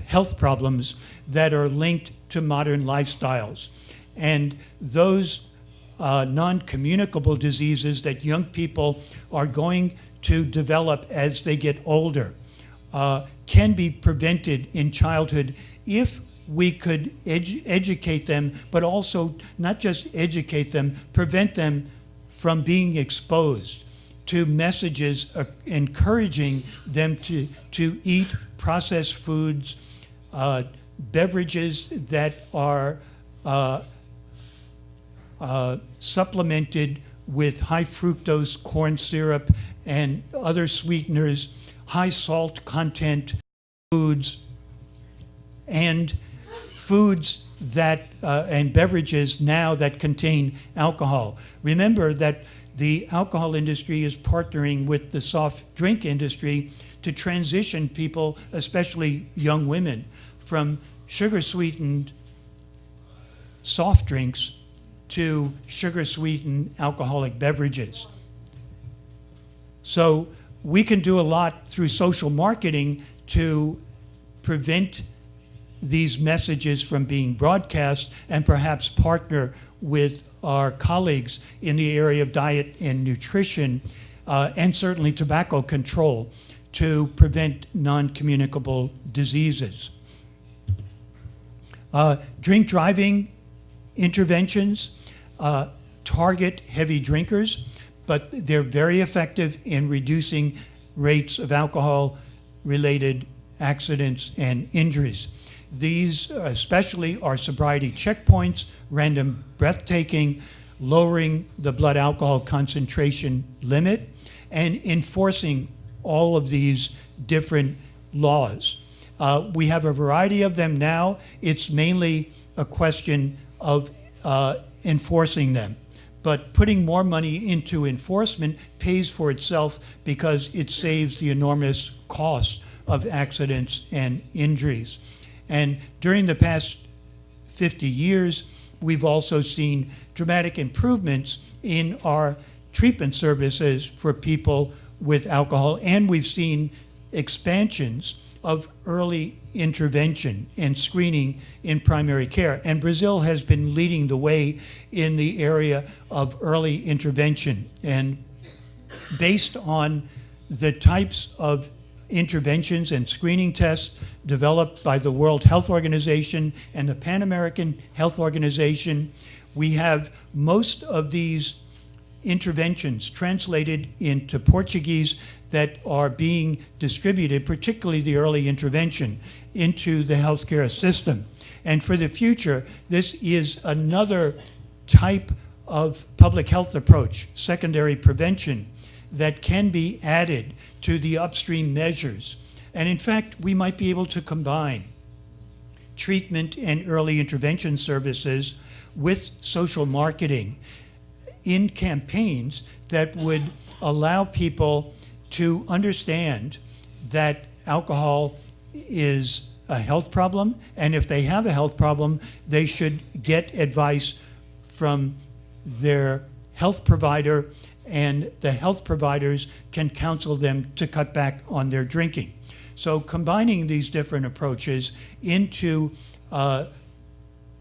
health problems that are linked to modern lifestyles. And those non-communicable diseases that young people are going to develop as they get older can be prevented in childhood if we could educate them, but also not just educate them, prevent them from being exposed to messages encouraging them to eat processed foods, beverages that are supplemented with high fructose corn syrup and other sweeteners, high salt content foods, and foods that and beverages now that contain alcohol. Remember that the alcohol industry is partnering with the soft drink industry to transition people, especially young women, from sugar-sweetened soft drinks to sugar-sweetened alcoholic beverages. So we can do a lot through social marketing to prevent these messages from being broadcast and perhaps partner with our colleagues in the area of diet and nutrition and certainly tobacco control to prevent non-communicable diseases. Drink driving interventions target heavy drinkers, but they're very effective in reducing rates of alcohol-related accidents and injuries. These especially are sobriety checkpoints, random breath taking, lowering the blood alcohol concentration limit, and enforcing all of these different laws. We have a variety of them now. It's mainly a question of enforcing them. But putting more money into enforcement pays for itself because it saves the enormous cost of accidents and injuries. And during the past 50 years, we've also seen dramatic improvements in our treatment services for people with alcohol, and we've seen expansions of early intervention and screening in primary care. And Brazil has been leading the way in the area of early intervention. And based on the types of interventions and screening tests developed by the World Health Organization and the Pan American Health Organization, we have most of these interventions translated into Portuguese that are being distributed, particularly the early intervention, into the healthcare system. And for the future, this is another type of public health approach, secondary prevention, that can be added to the upstream measures. And in fact, we might be able to combine treatment and early intervention services with social marketing in campaigns that would allow people to understand that alcohol is a health problem, and if they have a health problem, they should get advice from their health provider, and the health providers can counsel them to cut back on their drinking. So combining these different approaches into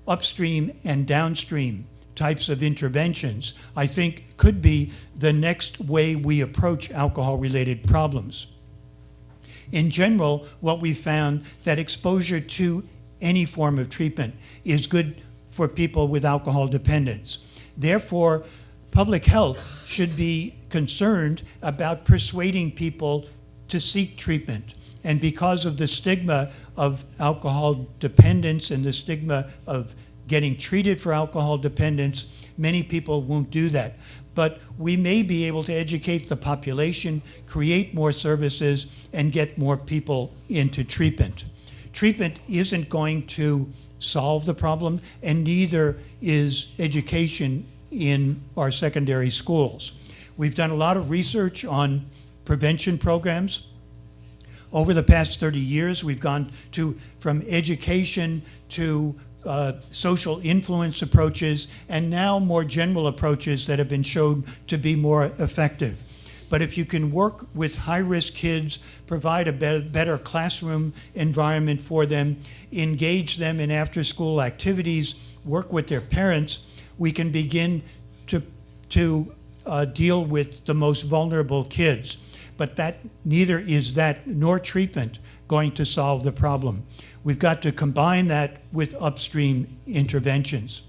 upstream and downstream types of interventions, I think could be the next way we approach alcohol-related problems. In general, what we found that exposure to any form of treatment is good for people with alcohol dependence. Therefore, public health should be concerned about persuading people to seek treatment. And because of the stigma of alcohol dependence and the stigma of getting treated for alcohol dependence, many people won't do that. But we may be able to educate the population, create more services, and get more people into treatment. Treatment isn't going to solve the problem, and neither is education in our secondary schools. We've done a lot of research on prevention programs. Over the past 30 years, we've gone from education to social influence approaches, and now more general approaches that have been shown to be more effective. But if you can work with high-risk kids, provide a better classroom environment for them, engage them in after-school activities, work with their parents, we can begin to deal with the most vulnerable kids. But neither is that nor treatment going to solve the problem. We've got to combine that with upstream interventions.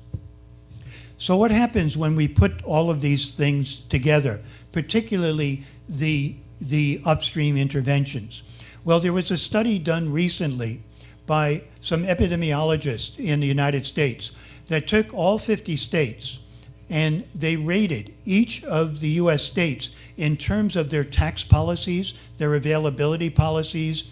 So what happens when we put all of these things together, particularly the upstream interventions? Well, there was a study done recently by some epidemiologists in the United States that took all 50 states and they rated each of the US states in terms of their tax policies, their availability policies,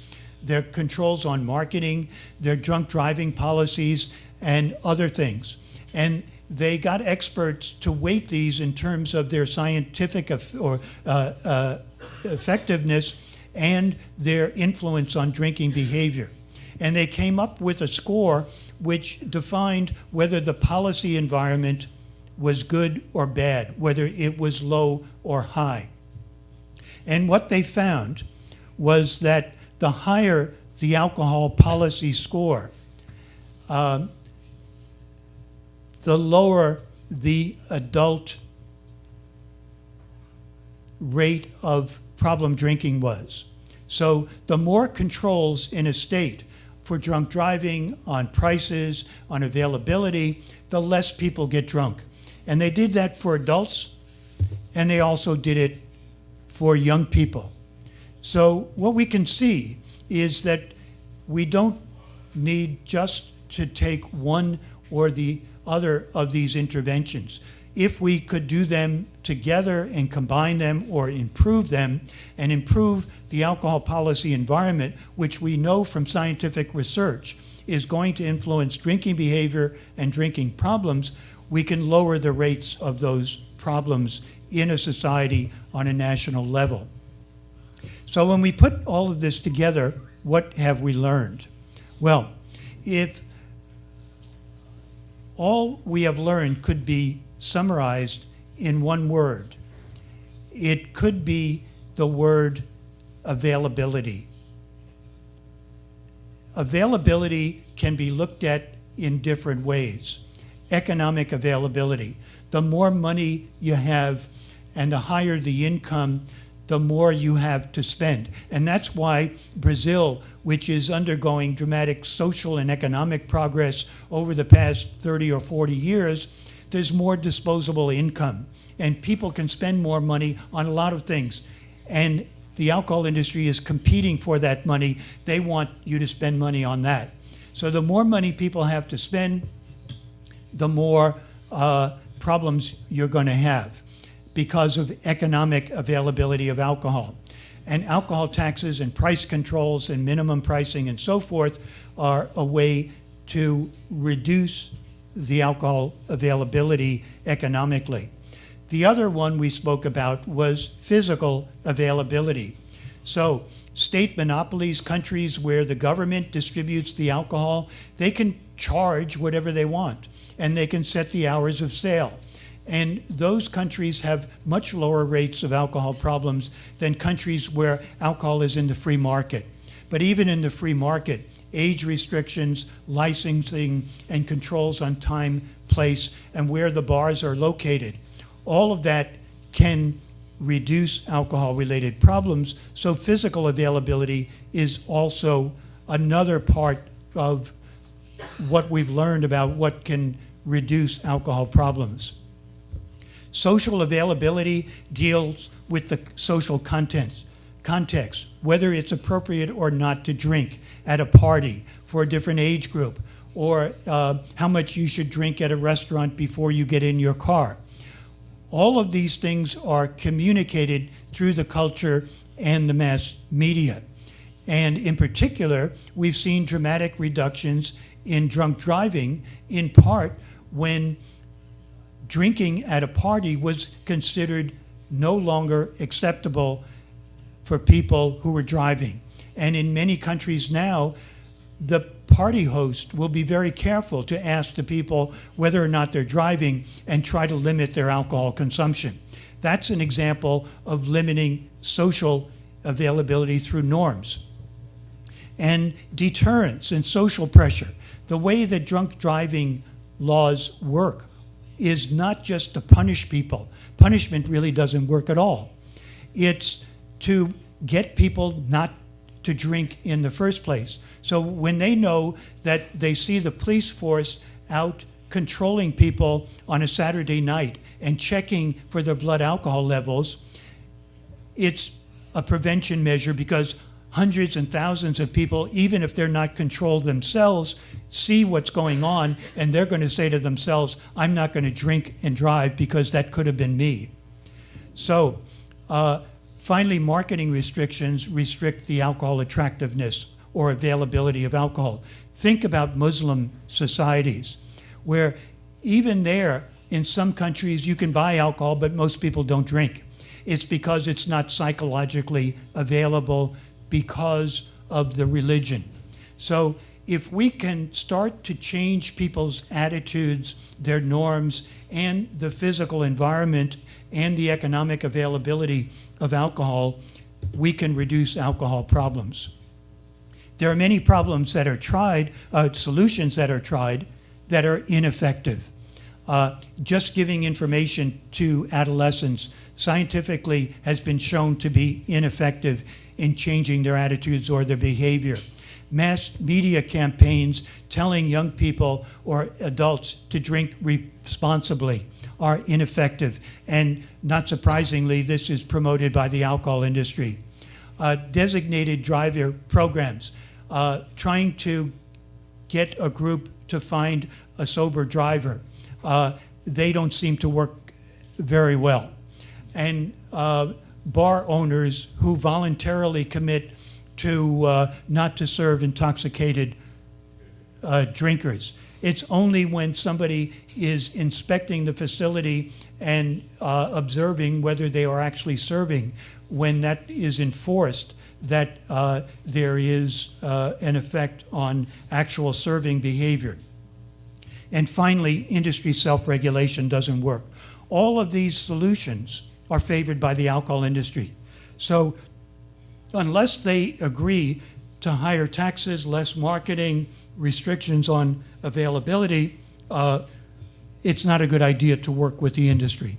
their controls on marketing, their drunk driving policies, and other things. And they got experts to weight these in terms of their scientific effectiveness and their influence on drinking behavior. And they came up with a score which defined whether the policy environment was good or bad, whether it was low or high. And what they found was that the higher the alcohol policy score, the lower the adult rate of problem drinking was. So the more controls in a state for drunk driving, on prices, on availability, the less people get drunk. And they did that for adults, and they also did it for young people. So what we can see is that we don't need just to take one or the other of these interventions. If we could do them together and combine them or improve them and improve the alcohol policy environment, which we know from scientific research is going to influence drinking behavior and drinking problems, we can lower the rates of those problems in a society on a national level. So when we put all of this together, what have we learned? Well, if all we have learned could be summarized in one word, it could be the word availability. Availability can be looked at in different ways. Economic availability. The more money you have and the higher the income, the more you have to spend. And that's why Brazil, which is undergoing dramatic social and economic progress over the past 30 or 40 years, there's more disposable income. And people can spend more money on a lot of things. And the alcohol industry is competing for that money. They want you to spend money on that. So the more money people have to spend, the more problems you're going to have because of economic availability of alcohol. And alcohol taxes and price controls and minimum pricing and so forth are a way to reduce the alcohol availability economically. The other one we spoke about was physical availability. So state monopolies, countries where the government distributes the alcohol, they can charge whatever they want, and they can set the hours of sale. And those countries have much lower rates of alcohol problems than countries where alcohol is in the free market. But even in the free market, age restrictions, licensing, and controls on time, place, and where the bars are located, all of that can reduce alcohol-related problems. So physical availability is also another part of what we've learned about what can reduce alcohol problems. Social availability deals with the social context, whether it's appropriate or not to drink at a party for a different age group, or how much you should drink at a restaurant before you get in your car. All of these things are communicated through the culture and the mass media. And in particular, we've seen dramatic reductions in drunk driving, in part when drinking at a party was considered no longer acceptable for people who were driving. And in many countries now, the party host will be very careful to ask the people whether or not they're driving and try to limit their alcohol consumption. That's an example of limiting social availability through norms. And deterrence and social pressure. The way that drunk driving laws work is not just to punish people. Punishment really doesn't work at all. It's to get people not to drink in the first place. So when they know that they see the police force out controlling people on a Saturday night and checking for their blood alcohol levels, it's a prevention measure because hundreds and thousands of people, even if they're not controlled themselves, see what's going on, and they're going to say to themselves, I'm not going to drink and drive because that could have been me. So finally, marketing restrictions restrict the alcohol attractiveness or availability of alcohol. Think about Muslim societies, where even there, in some countries, you can buy alcohol, but most people don't drink. It's because it's not psychologically available because of the religion. So if we can start to change people's attitudes, their norms, and the physical environment and the economic availability of alcohol, we can reduce alcohol problems. There are many problems that are tried, solutions that are tried, that are ineffective. Just giving information to adolescents scientifically has been shown to be ineffective in changing their attitudes or their behavior. Mass media campaigns telling young people or adults to drink responsibly are ineffective, and not surprisingly, this is promoted by the alcohol industry. Designated driver programs, trying to get a group to find a sober driver. They don't seem to work very well. And bar owners who voluntarily commit to not to serve intoxicated drinkers. It's only when somebody is inspecting the facility and observing whether they are actually serving, when that is enforced, that there is an effect on actual serving behavior. And finally, industry self-regulation doesn't work. All of these solutions are favored by the alcohol industry. So unless they agree to higher taxes, less marketing, restrictions on availability, it's not a good idea to work with the industry.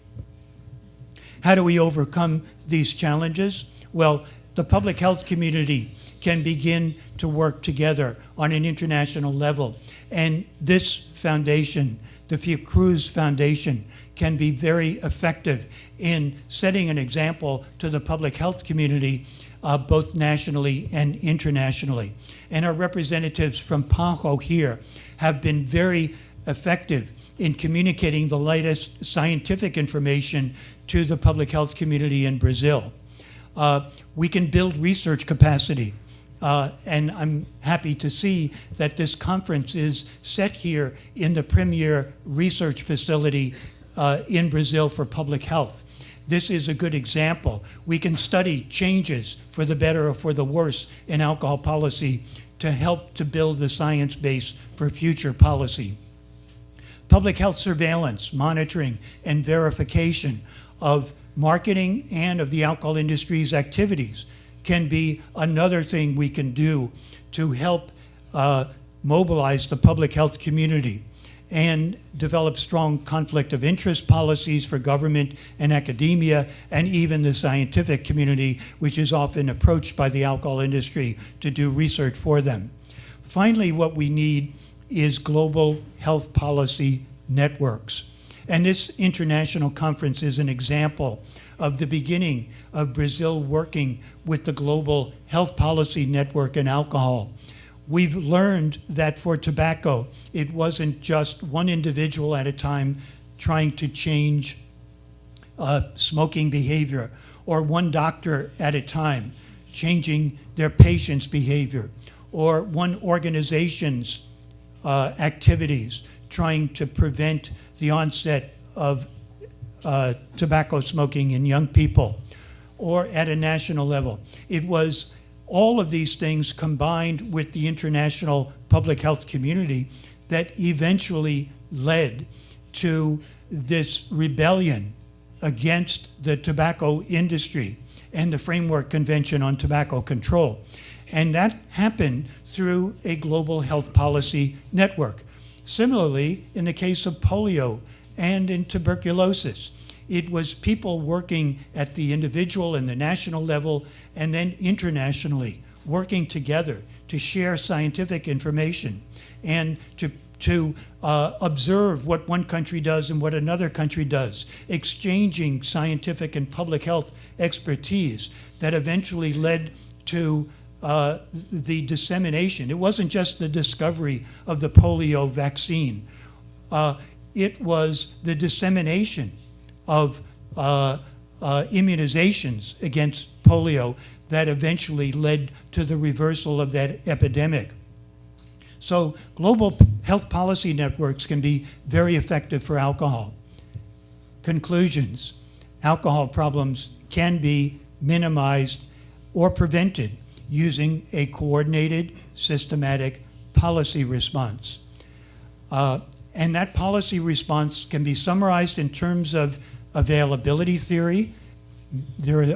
How do we overcome these challenges? Well, the public health community can begin to work together on an international level. And this foundation, the Fiocruz Foundation, can be very effective in setting an example to the public health community, both nationally and internationally. And our representatives from PAHO here have been very effective in communicating the latest scientific information to the public health community in Brazil. We can build research capacity. And I'm happy to see that this conference is set here in the premier research facility in Brazil for public health. This is a good example. We can study changes for the better or for the worse in alcohol policy to help to build the science base for future policy. Public health surveillance, monitoring, and verification of marketing and of the alcohol industry's activities can be another thing we can do to help mobilize the public health community and develop strong conflict of interest policies for government and academia and even the scientific community, which is often approached by the alcohol industry to do research for them. Finally, what we need is global health policy networks. And this international conference is an example of the beginning of Brazil working with the Global Health Policy Network in alcohol. We've learned that for tobacco, it wasn't just one individual at a time trying to change smoking behavior, or one doctor at a time changing their patients' behavior, or one organization's activities trying to prevent the onset of tobacco smoking in young people, or at a national level. It was all of these things combined with the international public health community that eventually led to this rebellion against the tobacco industry and the Framework Convention on Tobacco Control. And that happened through a global health policy network. Similarly, in the case of polio and in tuberculosis, it was people working at the individual and the national level and then internationally working together to share scientific information and to observe what one country does and what another country does, exchanging scientific and public health expertise that eventually led to the dissemination. It wasn't just the discovery of the polio vaccine. It was the dissemination of immunizations against polio that eventually led to the reversal of that epidemic. So global health policy networks can be very effective for alcohol. Conclusions: alcohol problems can be minimized or prevented using a coordinated, systematic policy response. And that policy response can be summarized in terms of availability theory. There are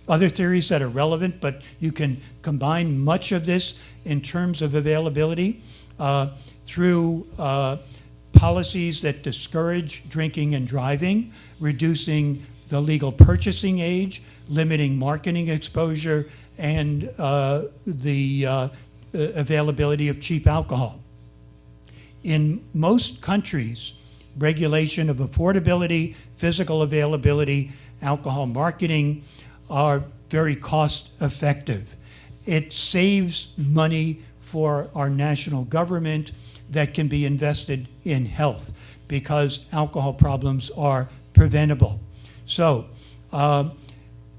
other theories that are relevant, but you can combine much of this in terms of availability through policies that discourage drinking and driving, reducing the legal purchasing age, limiting marketing exposure, and the availability of cheap alcohol. In most countries, regulation of affordability, physical availability, alcohol marketing are very cost effective. It saves money for our national government that can be invested in health because alcohol problems are preventable. So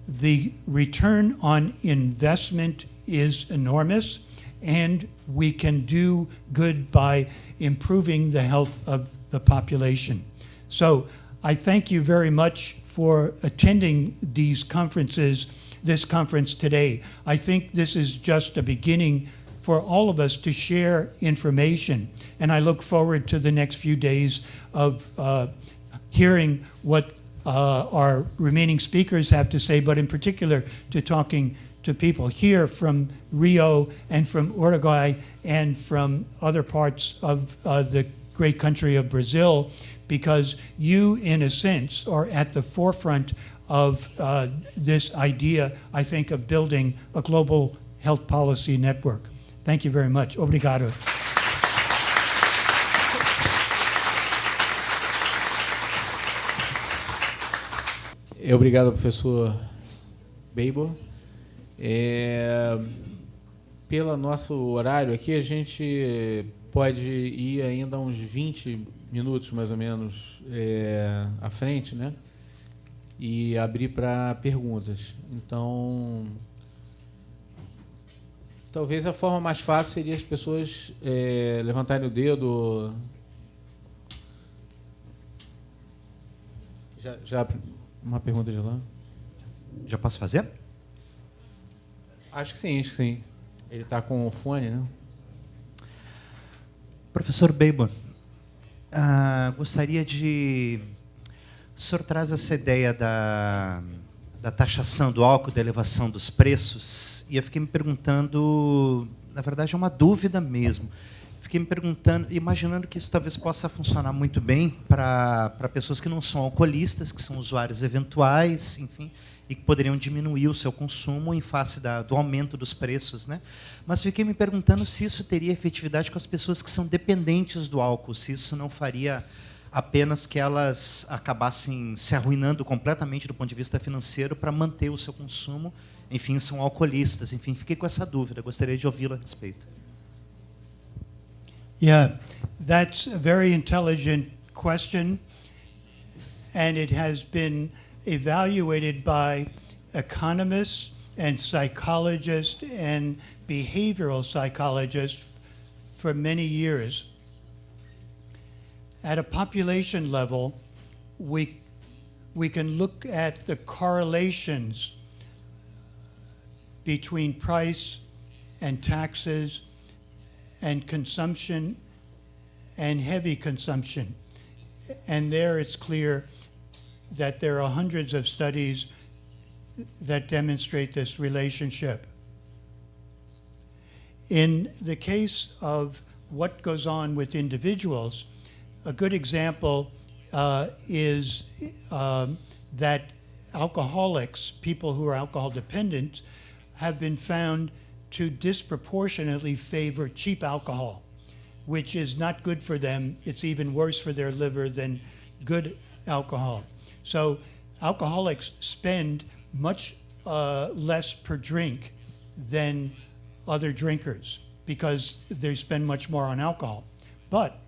the return on investment is enormous, and we can do good by improving the health of the population. So I thank you very much for attending these conferences, this conference today. I think this is just a beginning for all of us to share information, and I look forward to the next few days of hearing what our remaining speakers have to say, but in particular to talking to people here from Rio and from Uruguay and from other parts of the great country of Brazil, because you, in a sense, are at the forefront of this idea, I think, of building a global health policy network. Thank you very much. Obrigado. Obrigado, professor Babor. Pelo nosso horário aqui, a gente pode ir ainda uns 20 minutos, mais ou menos, à frente, né? E abrir para perguntas. Então, talvez a forma mais fácil seria as pessoas levantarem o dedo. Já uma pergunta de lá? Já posso fazer? Acho que sim, Ele está com o fone, né? Professor Babor, gostaria de... O senhor traz essa ideia da taxação do álcool, da elevação dos preços, e eu fiquei me perguntando, na verdade é uma dúvida mesmo, fiquei me perguntando, imaginando que isso talvez possa funcionar muito bem para pessoas que não são alcoolistas, que são usuários eventuais, enfim, e que poderiam diminuir o seu consumo em face do aumento dos preços, né? Mas fiquei me perguntando se isso teria efetividade com as pessoas que são dependentes do álcool, se isso não faria apenas que elas acabassem se arruinando completamente do ponto de vista financeiro para manter o seu consumo, enfim, são alcoolistas, enfim, fiquei com essa dúvida, gostaria de ouvi-lo a respeito. Yeah, that's a very intelligent question, and it has been evaluated by economists and psychologists and behavioral psychologists for many years. At a population level, we can look at the correlations between price and taxes and consumption and heavy consumption. And there it's clear that there are hundreds of studies that demonstrate this relationship. In the case of what goes on with individuals, a good example is that alcoholics, people who are alcohol dependent, have been found to disproportionately favor cheap alcohol, which is not good for them. It's even worse for their liver than good alcohol. So alcoholics spend much less per drink than other drinkers because they spend much more on alcohol. But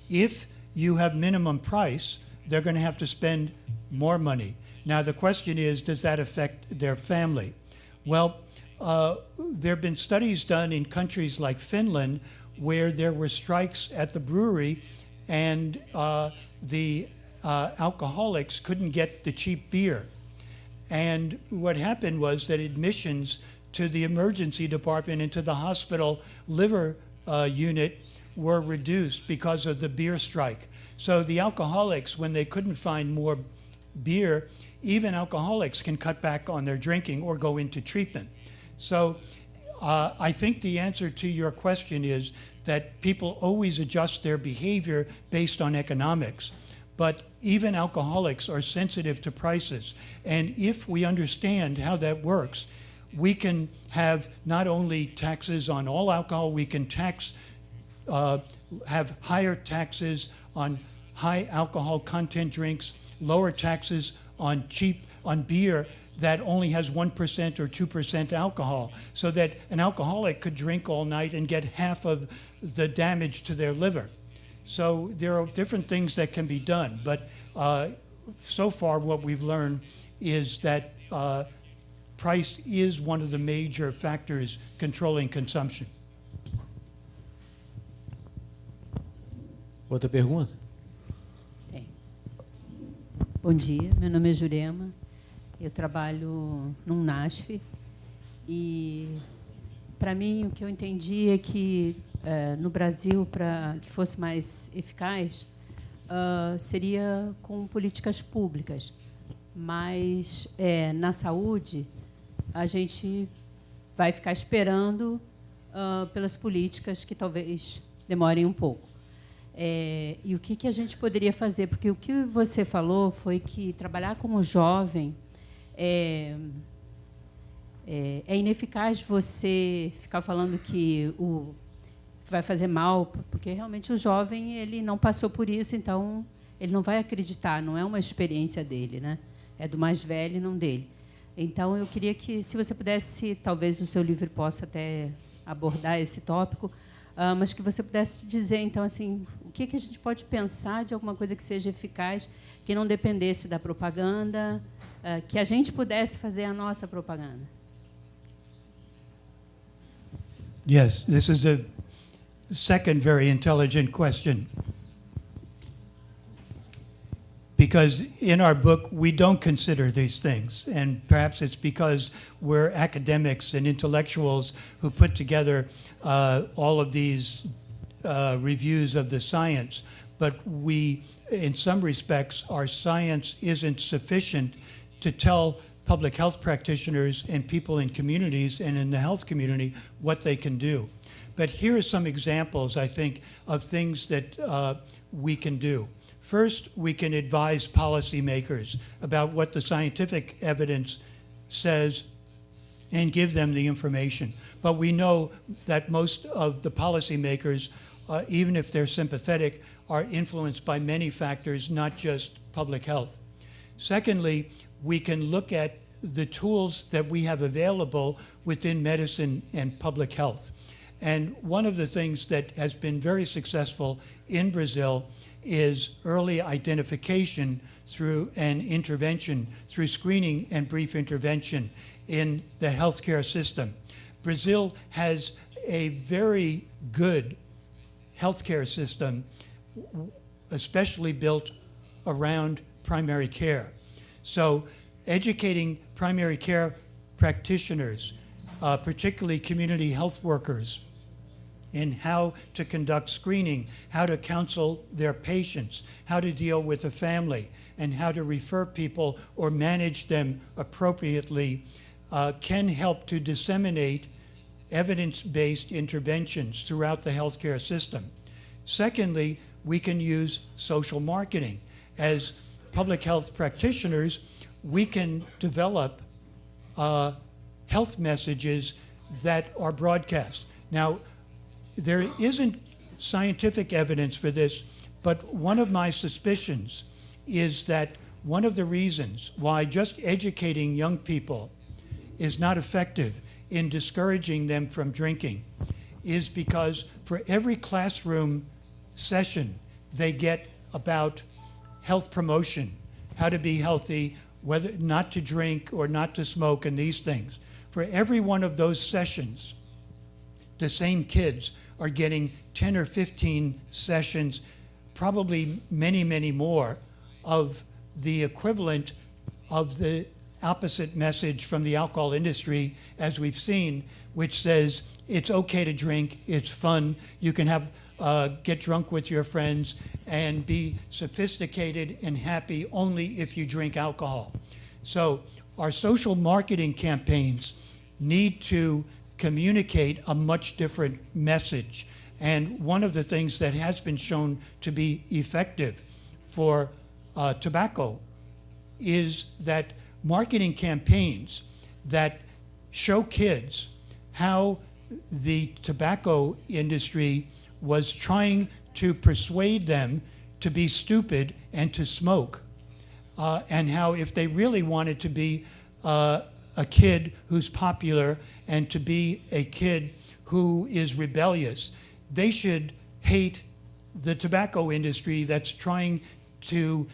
if you have minimum price, they're going to have to spend more money. Now, the question is, does that affect their family? Well, there have been studies done in countries like Finland where there were strikes at the brewery and the alcoholics couldn't get the cheap beer. And what happened was that admissions to the emergency department and to the hospital liver unit were reduced because of the beer strike. So the alcoholics, when they couldn't find more beer, even alcoholics can cut back on their drinking or go into treatment. So I think the answer to your question is that people always adjust their behavior based on economics. But even alcoholics are sensitive to prices. And if we understand how that works, we can have not only taxes on all alcohol, we can have higher taxes on high alcohol content drinks, lower taxes on beer that only has 1% or 2% alcohol, so that an alcoholic could drink all night and get half of the damage to their liver. So there are different things that can be done, but so far what we've learned is that price is one of the major factors controlling consumption. Outra pergunta? Bom dia, meu nome é Jurema, eu trabalho num NASF e, para mim, o que eu entendi é que no Brasil, para que fosse mais eficaz, seria com políticas públicas, mas na saúde a gente vai ficar esperando pelas políticas que talvez demorem um pouco. E o que a gente poderia fazer? Porque o que você falou foi que trabalhar com o jovem é ineficaz você ficar falando que vai fazer mal, porque realmente o jovem ele não passou por isso, então ele não vai acreditar, não é uma experiência dele, né? É do mais velho e não dele. Então, eu queria que, se você pudesse, talvez o seu livro possa até abordar esse tópico, mas que você pudesse dizer, então, assim, o que a gente pode pensar de alguma coisa que seja eficaz, que não dependesse da propaganda, que a gente pudesse fazer a nossa propaganda. Yes, this is a second very intelligent question. Because in our book, we don't consider these things. And perhaps it's because we're academics and intellectuals who put together all of these reviews of the science. But we, in some respects, our science isn't sufficient to tell public health practitioners and people in communities and in the health community what they can do. But here are some examples, I think, of things that we can do. First, we can advise policymakers about what the scientific evidence says and give them the information. But we know that most of the policymakers, even if they're sympathetic, are influenced by many factors, not just public health. Secondly, we can look at the tools that we have available within medicine and public health. And one of the things that has been very successful in Brazil is early identification through an intervention, through screening and brief intervention in the healthcare system. Brazil has a very good healthcare system, especially built around primary care. So educating primary care practitioners, particularly community health workers, in how to conduct screening, how to counsel their patients, how to deal with the family, and how to refer people or manage them appropriately can help to disseminate evidence-based interventions throughout the healthcare system. Secondly, we can use social marketing. As public health practitioners, we can develop health messages that are broadcast. Now, there isn't scientific evidence for this, but one of my suspicions is that one of the reasons why just educating young people is not effective in discouraging them from drinking is because for every classroom session, they get about health promotion, how to be healthy, whether not to drink or not to smoke, and these things. For every one of those sessions, the same kids are getting 10 or 15 sessions, probably many, many more, of the equivalent of the opposite message from the alcohol industry, as we've seen, which says it's okay to drink, it's fun, you can have get drunk with your friends and be sophisticated and happy only if you drink alcohol. So our social marketing campaigns need to communicate a much different message. And one of the things that has been shown to be effective for tobacco is that marketing campaigns that show kids how the tobacco industry was trying to persuade them to be stupid and to smoke, and how if they really wanted to be a kid who's popular and to be a kid who is rebellious, they should hate the tobacco industry that's trying to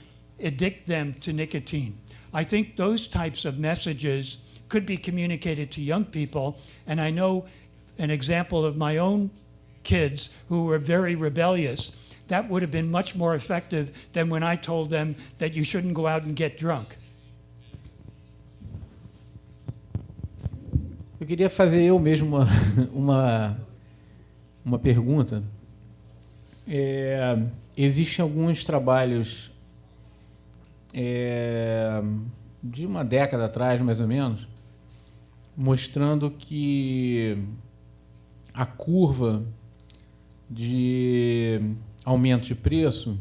addict them to nicotine. I think those types of messages could be communicated to young people, and I know an example of my own kids who were very rebellious. That would have been much more effective than when I told them that you shouldn't go out and get drunk. Eu queria fazer eu mesmo uma pergunta. Existem alguns trabalhos de uma década atrás, mais ou menos, mostrando que a curva de aumento de preço,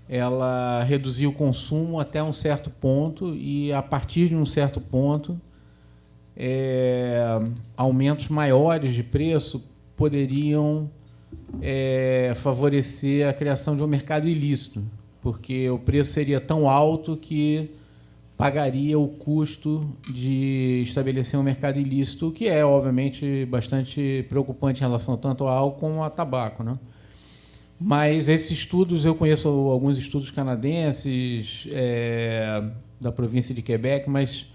ela reduziu o consumo até um certo ponto e, a partir de um certo ponto, aumentos maiores de preço poderiam favorecer a criação de um mercado ilícito, porque o preço seria tão alto que pagaria o custo de estabelecer um mercado ilícito, o que é, obviamente, bastante preocupante em relação tanto ao álcool como ao tabaco, né? Mas esses estudos, eu conheço alguns estudos canadenses, da província de Quebec, mas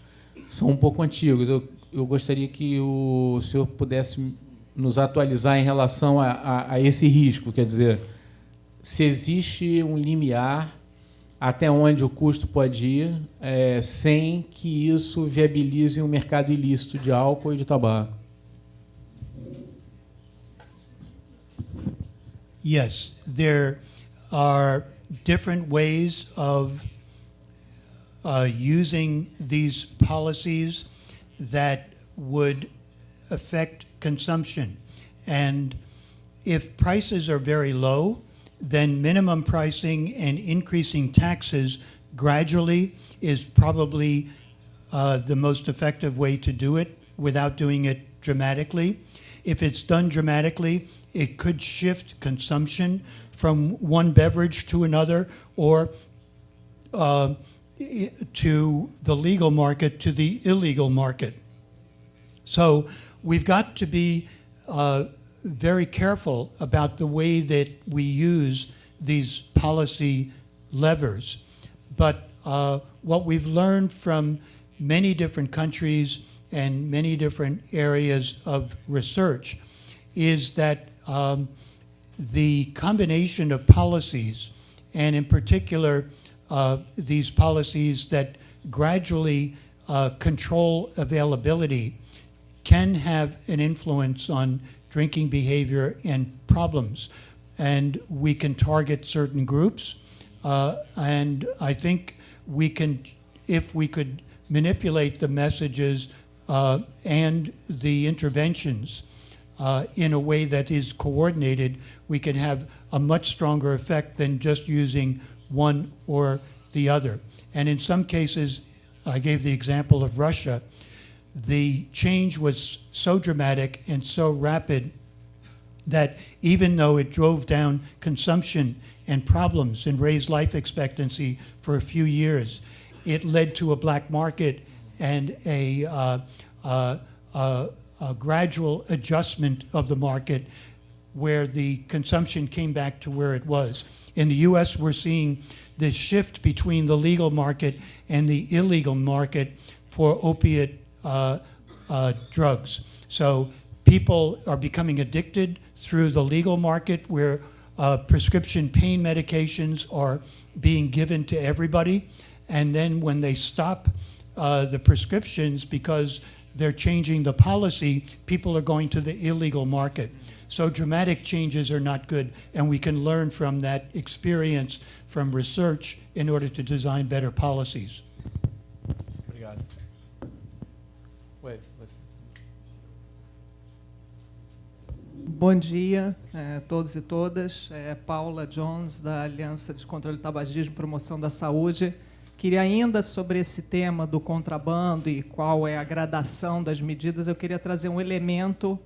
são um pouco antigos. Eu gostaria que o senhor pudesse nos atualizar em relação a esse risco, quer dizer, se existe um limiar até onde o custo pode ir, sem que isso viabilize um mercado ilícito de álcool e de tabaco. Yes, there are different ways of using these policies that would affect consumption. And if prices are very low, then minimum pricing and increasing taxes gradually is probably the most effective way to do it without doing it dramatically. If it's done dramatically, it could shift consumption from one beverage to another, or to the legal market to the illegal market. So we've got to be very careful about the way that we use these policy levers. But what we've learned from many different countries and many different areas of research is that the combination of policies, and in particular these policies that gradually control availability, can have an influence on drinking behavior and problems. And we can target certain groups. And I think we can, if we could manipulate the messages and the interventions in a way that is coordinated, we can have a much stronger effect than just using one or the other. And in some cases, I gave the example of Russia, the change was so dramatic and so rapid that even though it drove down consumption and problems and raised life expectancy for a few years, it led to a black market and a gradual adjustment of the market where the consumption came back to where it was. In the US, we're seeing this shift between the legal market and the illegal market for opiate drugs. So people are becoming addicted through the legal market where prescription pain medications are being given to everybody. And then when they stop the prescriptions because they're changing the policy, people are going to the illegal market. So dramatic changes are not good, and we can learn from that experience from research in order to design better policies. Obrigado. Wait, listen. Bom dia a todos e todas. Paula Jones, da Aliança de Controle do Tabagismo e Promoção da Saúde. Queria ainda, sobre esse tema do contrabando e qual é a gradação das medidas, eu queria trazer um elemento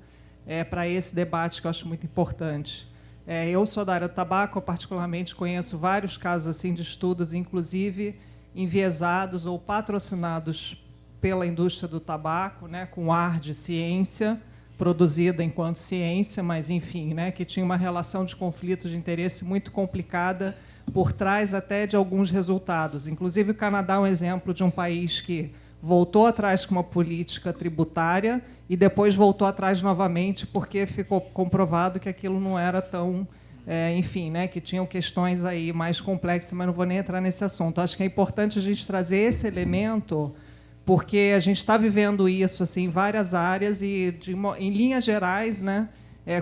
para esse debate que eu acho muito importante. Eu sou da área do tabaco, eu particularmente conheço vários casos assim de estudos, inclusive enviesados ou patrocinados pela indústria do tabaco, né, com ar de ciência, produzida enquanto ciência, mas, enfim, né, que tinha uma relação de conflito de interesse muito complicada por trás até de alguns resultados. Inclusive, o Canadá é um exemplo de um país que voltou atrás com uma política tributária e depois voltou atrás novamente porque ficou comprovado que aquilo não era tão, enfim, né, que tinham questões aí mais complexas, mas não vou nem entrar nesse assunto. Acho que é importante a gente trazer esse elemento porque a gente está vivendo isso assim, em várias áreas e, em linhas gerais, né,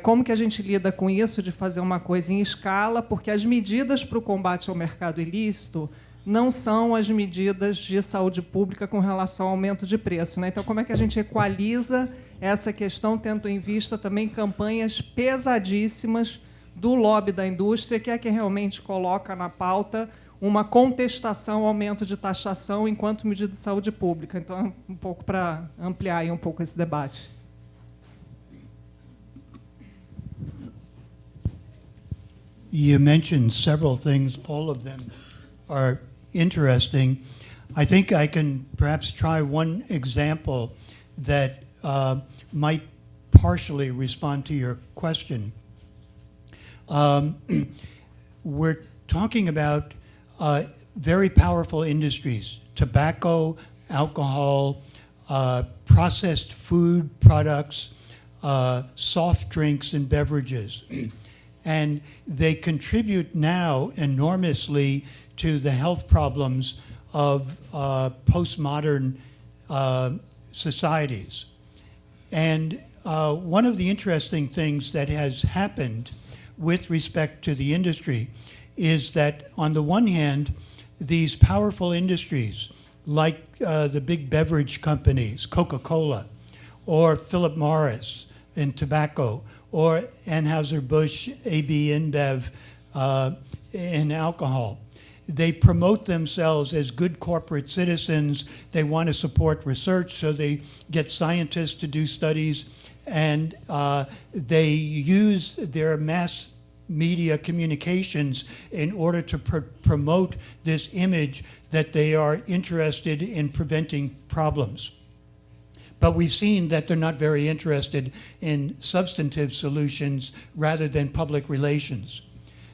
como que a gente lida com isso, de fazer uma coisa em escala, porque as medidas para o combate ao mercado ilícito não são as medidas de saúde pública com relação ao aumento de preço, né? Então, como é que a gente equaliza essa questão, tendo em vista também campanhas pesadíssimas do lobby da indústria, que é quem realmente coloca na pauta uma contestação ao aumento de taxação enquanto medida de saúde pública. Então, um pouco para ampliar aí um pouco esse debate. You mentioned several things, all of them are interesting. I think I can perhaps try one example that might partially respond to your question. We're talking about very powerful industries, tobacco, alcohol, processed food products, soft drinks and beverages. And they contribute now enormously to the health problems of postmodern societies. And one of the interesting things that has happened with respect to the industry is that, on the one hand, these powerful industries, like the big beverage companies, Coca-Cola, or Philip Morris in tobacco, or Anheuser-Busch, AB InBev in alcohol. They promote themselves as good corporate citizens. They want to support research, so they get scientists to do studies, and they use their mass media communications in order to promote this image that they are interested in preventing problems. But we've seen that they're not very interested in substantive solutions rather than public relations.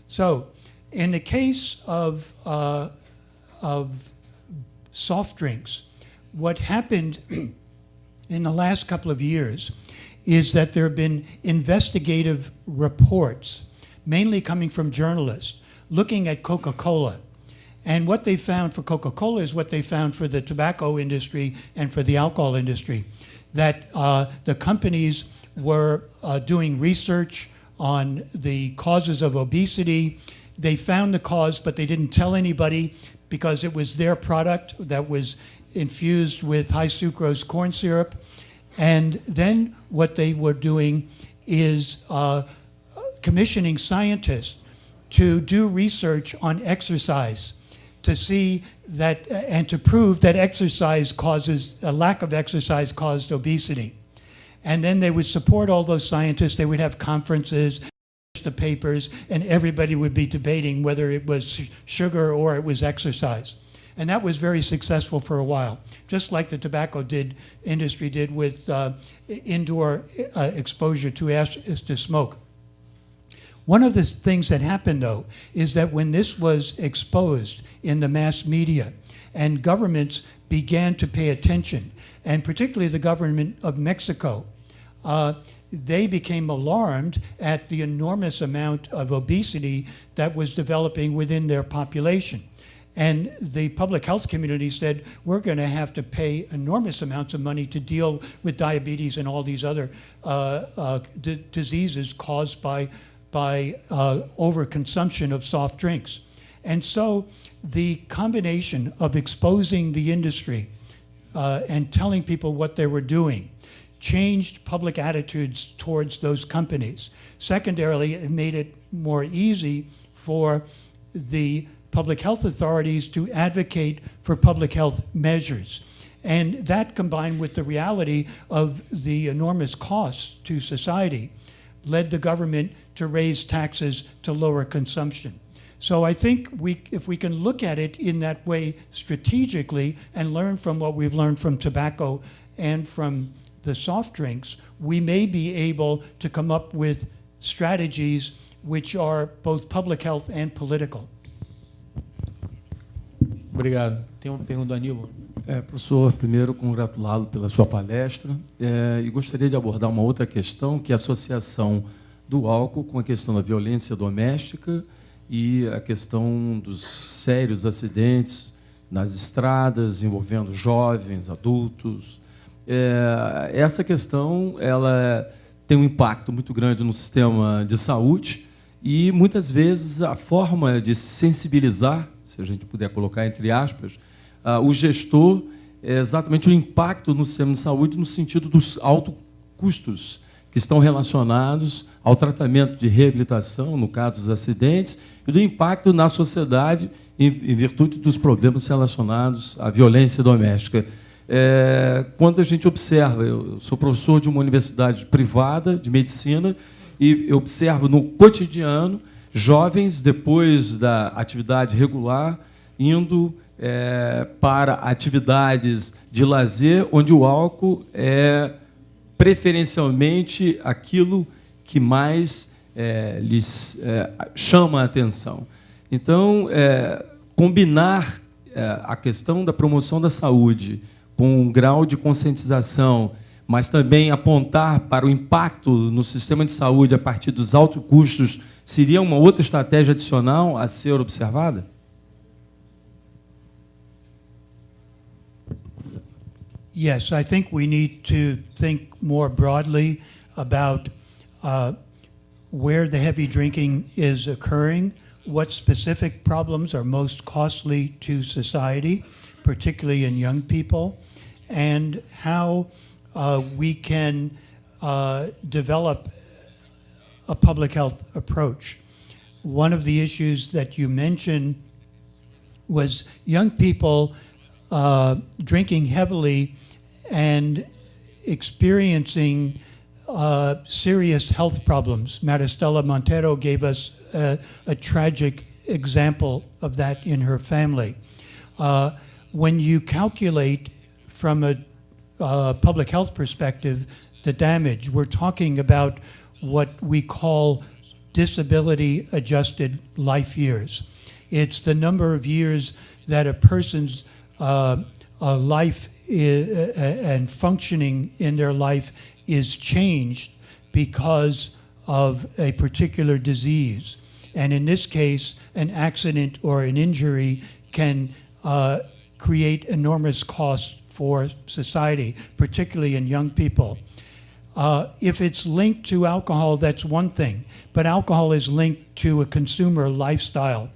So, in the case of soft drinks, what happened in the last couple of years is that there have been investigative reports, mainly coming from journalists, looking at Coca-Cola. And what they found for Coca-Cola is what they found for the tobacco industry and for the alcohol industry, that the companies were doing research on the causes of obesity. They found the cause, but they didn't tell anybody because it was their product that was infused with high sucrose corn syrup. And then what they were doing is commissioning scientists to do research on exercise, to see that and to prove that exercise causes, a lack of exercise caused obesity. And then they would support all those scientists. They would have conferences, the papers, and everybody would be debating whether it was sugar or it was exercise. And that was very successful for a while, just like the tobacco industry did with indoor exposure to smoke. One of the things that happened, though, is that when this was exposed in the mass media and governments began to pay attention, and particularly the government of Mexico, they became alarmed at the enormous amount of obesity that was developing within their population. And the public health community said, we're going to have to pay enormous amounts of money to deal with diabetes and all these other diseases caused by overconsumption of soft drinks. And so the combination of exposing the industry and telling people what they were doing changed public attitudes towards those companies. Secondarily, it made it more easy for the public health authorities to advocate for public health measures. And that, combined with the reality of the enormous costs to society, led the government to raise taxes to lower consumption. So I think if we can look at it in that way strategically and learn from what we've learned from tobacco and from the soft drinks, we may be able to come up with strategies which are both public health and political. Obrigado. Tem uma pergunta do Aníbal. Professor, primeiro congratulá-lo pela sua palestra e gostaria de abordar uma outra questão, que é a associação do álcool com a questão da violência doméstica e a questão dos sérios acidentes nas estradas envolvendo jovens, adultos. Essa questão ela tem um impacto muito grande no sistema de saúde e, muitas vezes, a forma de sensibilizar, se a gente puder colocar entre aspas, o gestor é exatamente o impacto no sistema de saúde no sentido dos altos custos que estão relacionados ao tratamento de reabilitação, no caso dos acidentes, e do impacto na sociedade em virtude dos problemas relacionados à violência doméstica. Quando a gente observa, eu sou professor de uma universidade privada de medicina e eu observo no cotidiano jovens, depois da atividade regular, indo para atividades de lazer, onde o álcool é preferencialmente aquilo que mais lhes chama a atenção. Então, combinar a questão da promoção da saúde com um grau de conscientização, mas também apontar para o impacto no sistema de saúde a partir dos altos custos, seria uma outra estratégia adicional a ser observada? Yes, I think we need to think more broadly about where the heavy drinking is occurring, what specific problems are most costly to society, particularly in young people, and how we can develop a public health approach. One of the issues that you mentioned was young people drinking heavily and experiencing serious health problems. Maristela Montero gave us a tragic example of that in her family. When you calculate from a public health perspective the damage, we're talking about what we call disability-adjusted life years. It's the number of years that a person's life and functioning in their life is changed because of a particular disease. And in this case, an accident or an injury can create enormous costs for society, particularly in young people. If it's linked to alcohol, that's one thing, but alcohol is linked to a consumer lifestyle.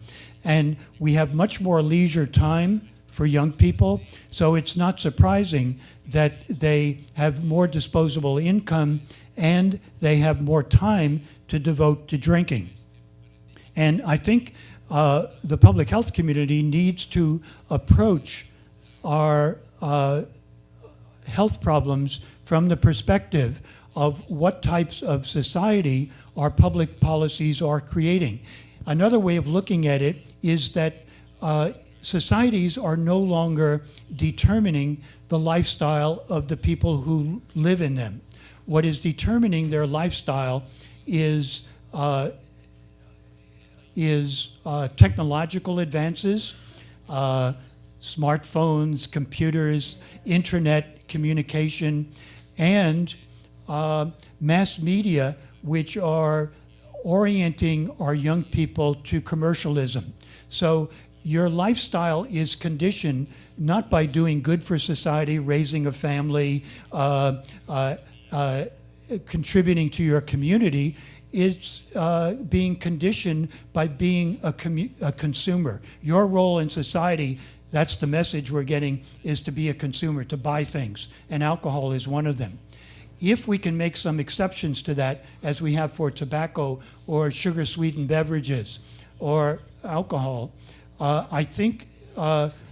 And we have much more leisure time for young people, so it's not surprising that they have more disposable income and they have more time to devote to drinking. And I think the public health community needs to approach our health problems from the perspective of what types of society our public policies are creating. Another way of looking at it is that societies are no longer determining the lifestyle of the people who live in them. What is determining their lifestyle is technological advances, smartphones, computers, internet communication, and mass media, which are orienting our young people to commercialism. So your lifestyle is conditioned not by doing good for society, raising a family, contributing to your community. It's being conditioned by being a consumer. Your role in society, that's the message we're getting, is to be a consumer, to buy things, and alcohol is one of them. If we can make some exceptions to that, as we have for tobacco or sugar-sweetened beverages or alcohol, I think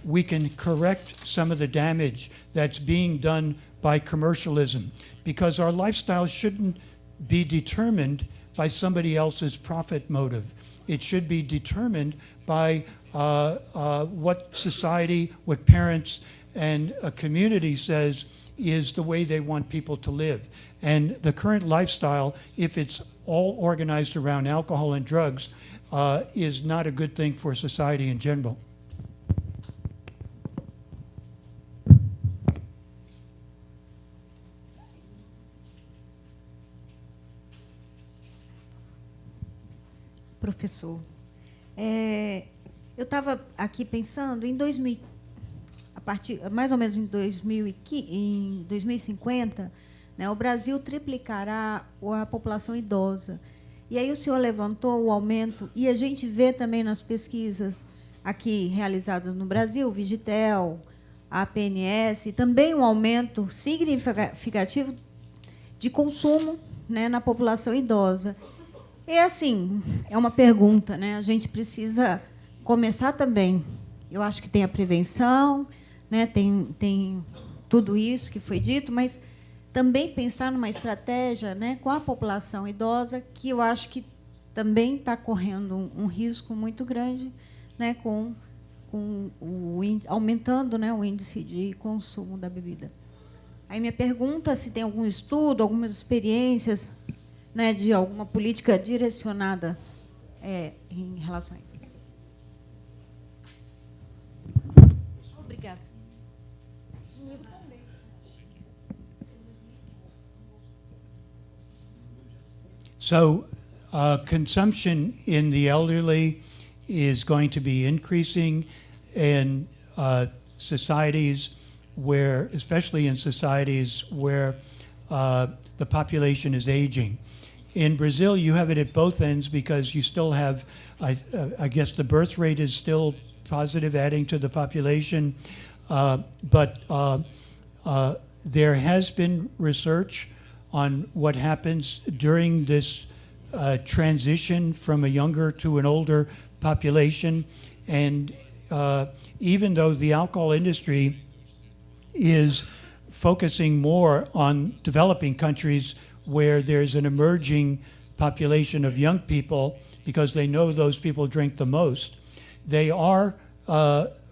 we can correct some of the damage that's being done by commercialism, because our lifestyle shouldn't be determined by somebody else's profit motive. It should be determined by what society, what parents, and a community says is the way they want people to live. And the current lifestyle, if it's all organized around alcohol and drugs, is not a good thing for society in general. Professor, eu estava aqui pensando em 2000, a partir mais ou menos em 2050, né, o Brasil triplicará a população idosa. E aí o senhor levantou o aumento, e a gente vê também nas pesquisas aqui realizadas no Brasil, Vigitel, a PNS, também um aumento significativo de consumo, né, na população idosa. E, assim, é uma pergunta, né? A gente precisa começar também. Eu acho que tem a prevenção, né? Tem tudo isso que foi dito, mas também pensar numa estratégia, né, com a população idosa, que eu acho que também está correndo um risco muito grande, né, aumentando, né, o índice de consumo da bebida. Aí minha pergunta é se tem algum estudo, algumas experiências, né, de alguma política direcionada em relação a isso. Obrigada. So consumption in the elderly is going to be increasing in societies where, especially in societies where the population is aging. In Brazil, you have it at both ends because you still have, I guess the birth rate is still positive, adding to the population. But there has been research on what happens during this transition from a younger to an older population. And even though the alcohol industry is focusing more on developing countries where there's an emerging population of young people, because they know those people drink the most, they are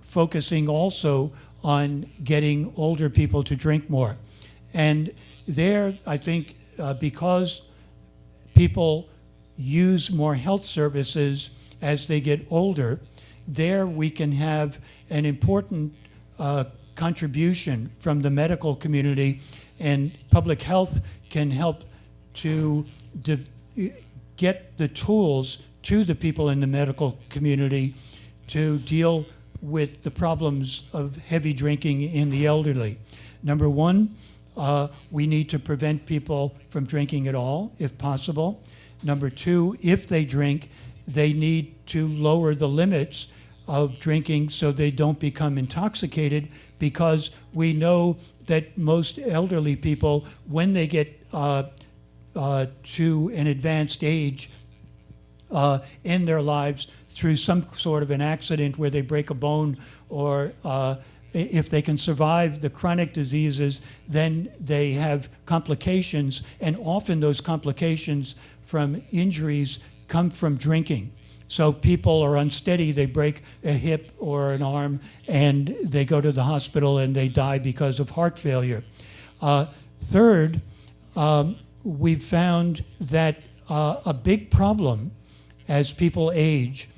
focusing also on getting older people to drink more. And there, I think, because people use more health services as they get older, there we can have an important contribution from the medical community, and public health can help to get the tools to the people in the medical community to deal with the problems of heavy drinking in the elderly. Number one, we need to prevent people from drinking at all, if possible. Number two, if they drink, they need to lower the limits of drinking so they don't become intoxicated, because we know that most elderly people, when they get to an advanced age in their lives through some sort of an accident where they break a bone, or if they can survive the chronic diseases, then they have complications, and often those complications from injuries come from drinking. So people are unsteady, they break a hip or an arm, and they go to the hospital and they die because of heart failure. Third, we've found that a big problem as people age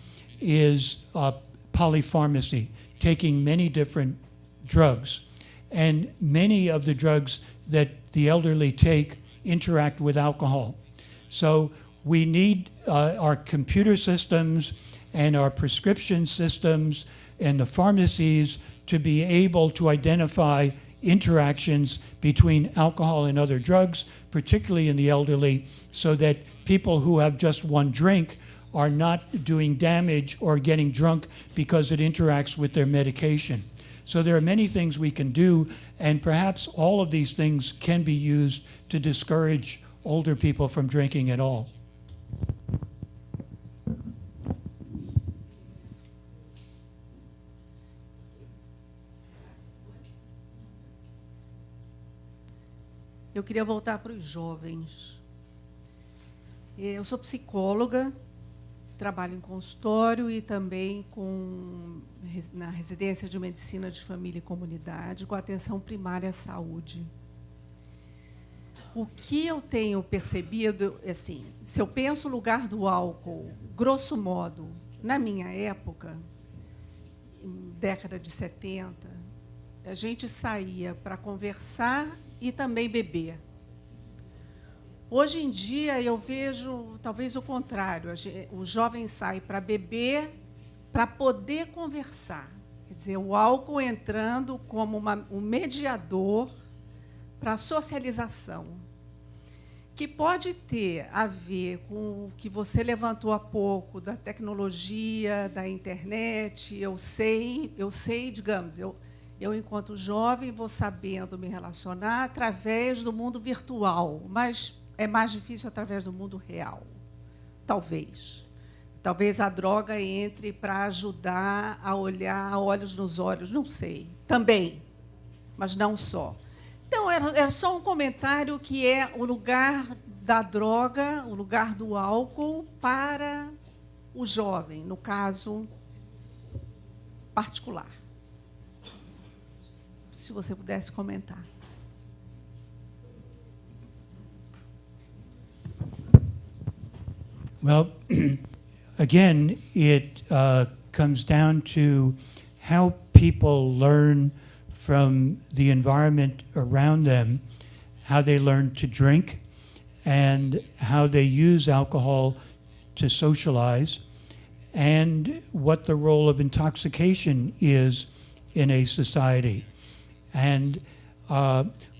is polypharmacy, taking many different drugs. And many of the drugs that the elderly take interact with alcohol. So we need our computer systems and our prescription systems and the pharmacies to be able to identify interactions between alcohol and other drugs, particularly in the elderly, so that people who have just one drink are not doing damage or getting drunk because it interacts with their medication. So there are many things we can do, and perhaps all of these things can be used to discourage older people from drinking at all. Eu queria voltar para os jovens. Eu sou psicóloga, trabalho em consultório e também na residência de Medicina de Família e Comunidade, com atenção primária à saúde. O que eu tenho percebido, assim, se eu penso o lugar do álcool, grosso modo, na minha época, década de 70, a gente saía para conversar e também beber. Hoje em dia, eu vejo talvez o contrário. O jovem sai para beber, para poder conversar. Quer dizer, o álcool entrando como um mediador para a socialização, que pode ter a ver com o que você levantou há pouco, da tecnologia, da internet. Eu sei, digamos, eu, enquanto jovem, vou sabendo me relacionar através do mundo virtual, mas é mais difícil através do mundo real, talvez. Talvez a droga entre para ajudar a olhar olhos nos olhos, não sei. Também, mas não só. Então, era só um comentário que é o lugar da droga, o lugar do álcool para o jovem, no caso particular. Se você pudesse comentar. Well, again, it comes down to how people learn from the environment around them, how they learn to drink, and how they use alcohol to socialize, and what the role of intoxication is in a society. And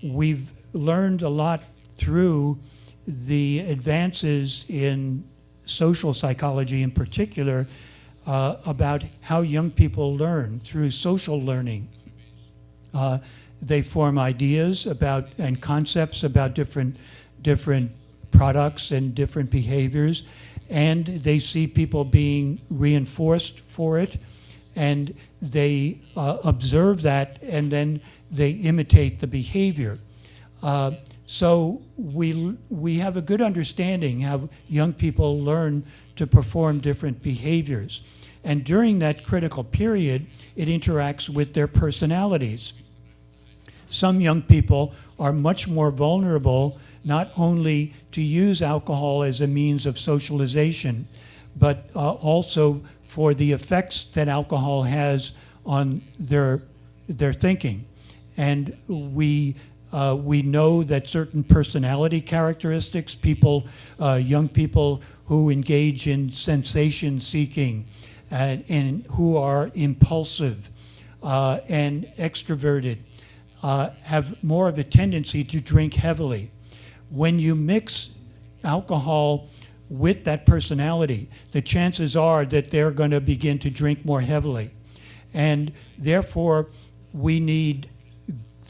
we've learned a lot through the advances in social psychology in particular about how young people learn through social learning. They form ideas about and concepts about different products and different behaviors, and they see people being reinforced for it, and they observe that, and then they imitate the behavior. So we have a good understanding how young people learn to perform different behaviors. And during that critical period, it interacts with their personalities. Some young people are much more vulnerable not only to use alcohol as a means of socialization, but also for the effects that alcohol has on their thinking. And we know that certain personality characteristics, young people who engage in sensation seeking and who are impulsive and extroverted, have more of a tendency to drink heavily. When you mix alcohol with that personality, the chances are that they're going to begin to drink more heavily. And therefore, we need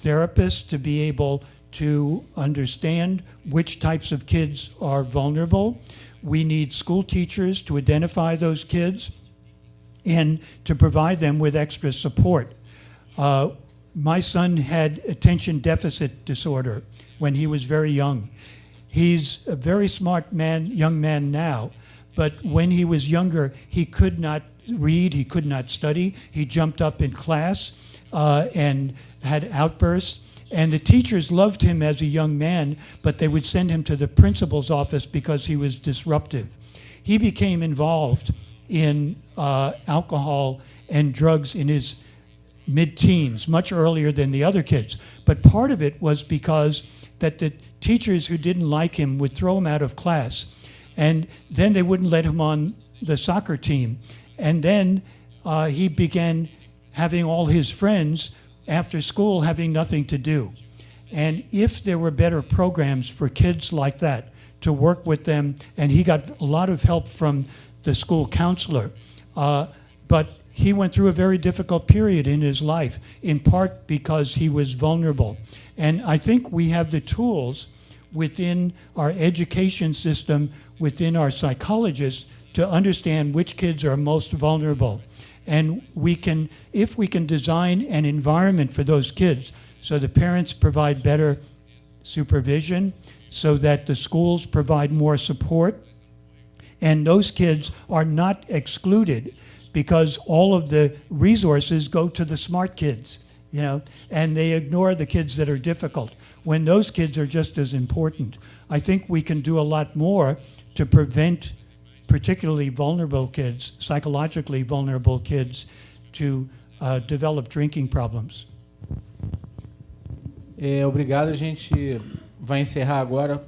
therapists to be able to understand which types of kids are vulnerable. We need school teachers to identify those kids and to provide them with extra support. My son had attention deficit disorder when he was very young. He's a very smart young man now, but when he was younger, he could not read, he could not study. He jumped up in class and had outbursts. And the teachers loved him as a young man, but they would send him to the principal's office because he was disruptive. He became involved in alcohol and drugs in his mid-teens, much earlier than the other kids. But part of it was because that the teachers who didn't like him would throw him out of class. And then they wouldn't let him on the soccer team. And then he began having all his friends after school having nothing to do. And if there were better programs for kids like that, to work with them, and he got a lot of help from the school counselor, but he went through a very difficult period in his life, in part because he was vulnerable. And I think we have the tools within our education system, within our psychologists, to understand which kids are most vulnerable. And we can, if we can design an environment for those kids, so the parents provide better supervision, so that the schools provide more support, and those kids are not excluded because all of the resources go to the smart kids, you know, and they ignore the kids that are difficult, when those kids are just as important. I think we can do a lot more to prevent particularly vulnerable kids, psychologically vulnerable kids, to develop drinking problems. Obrigado, a gente vai encerrar agora.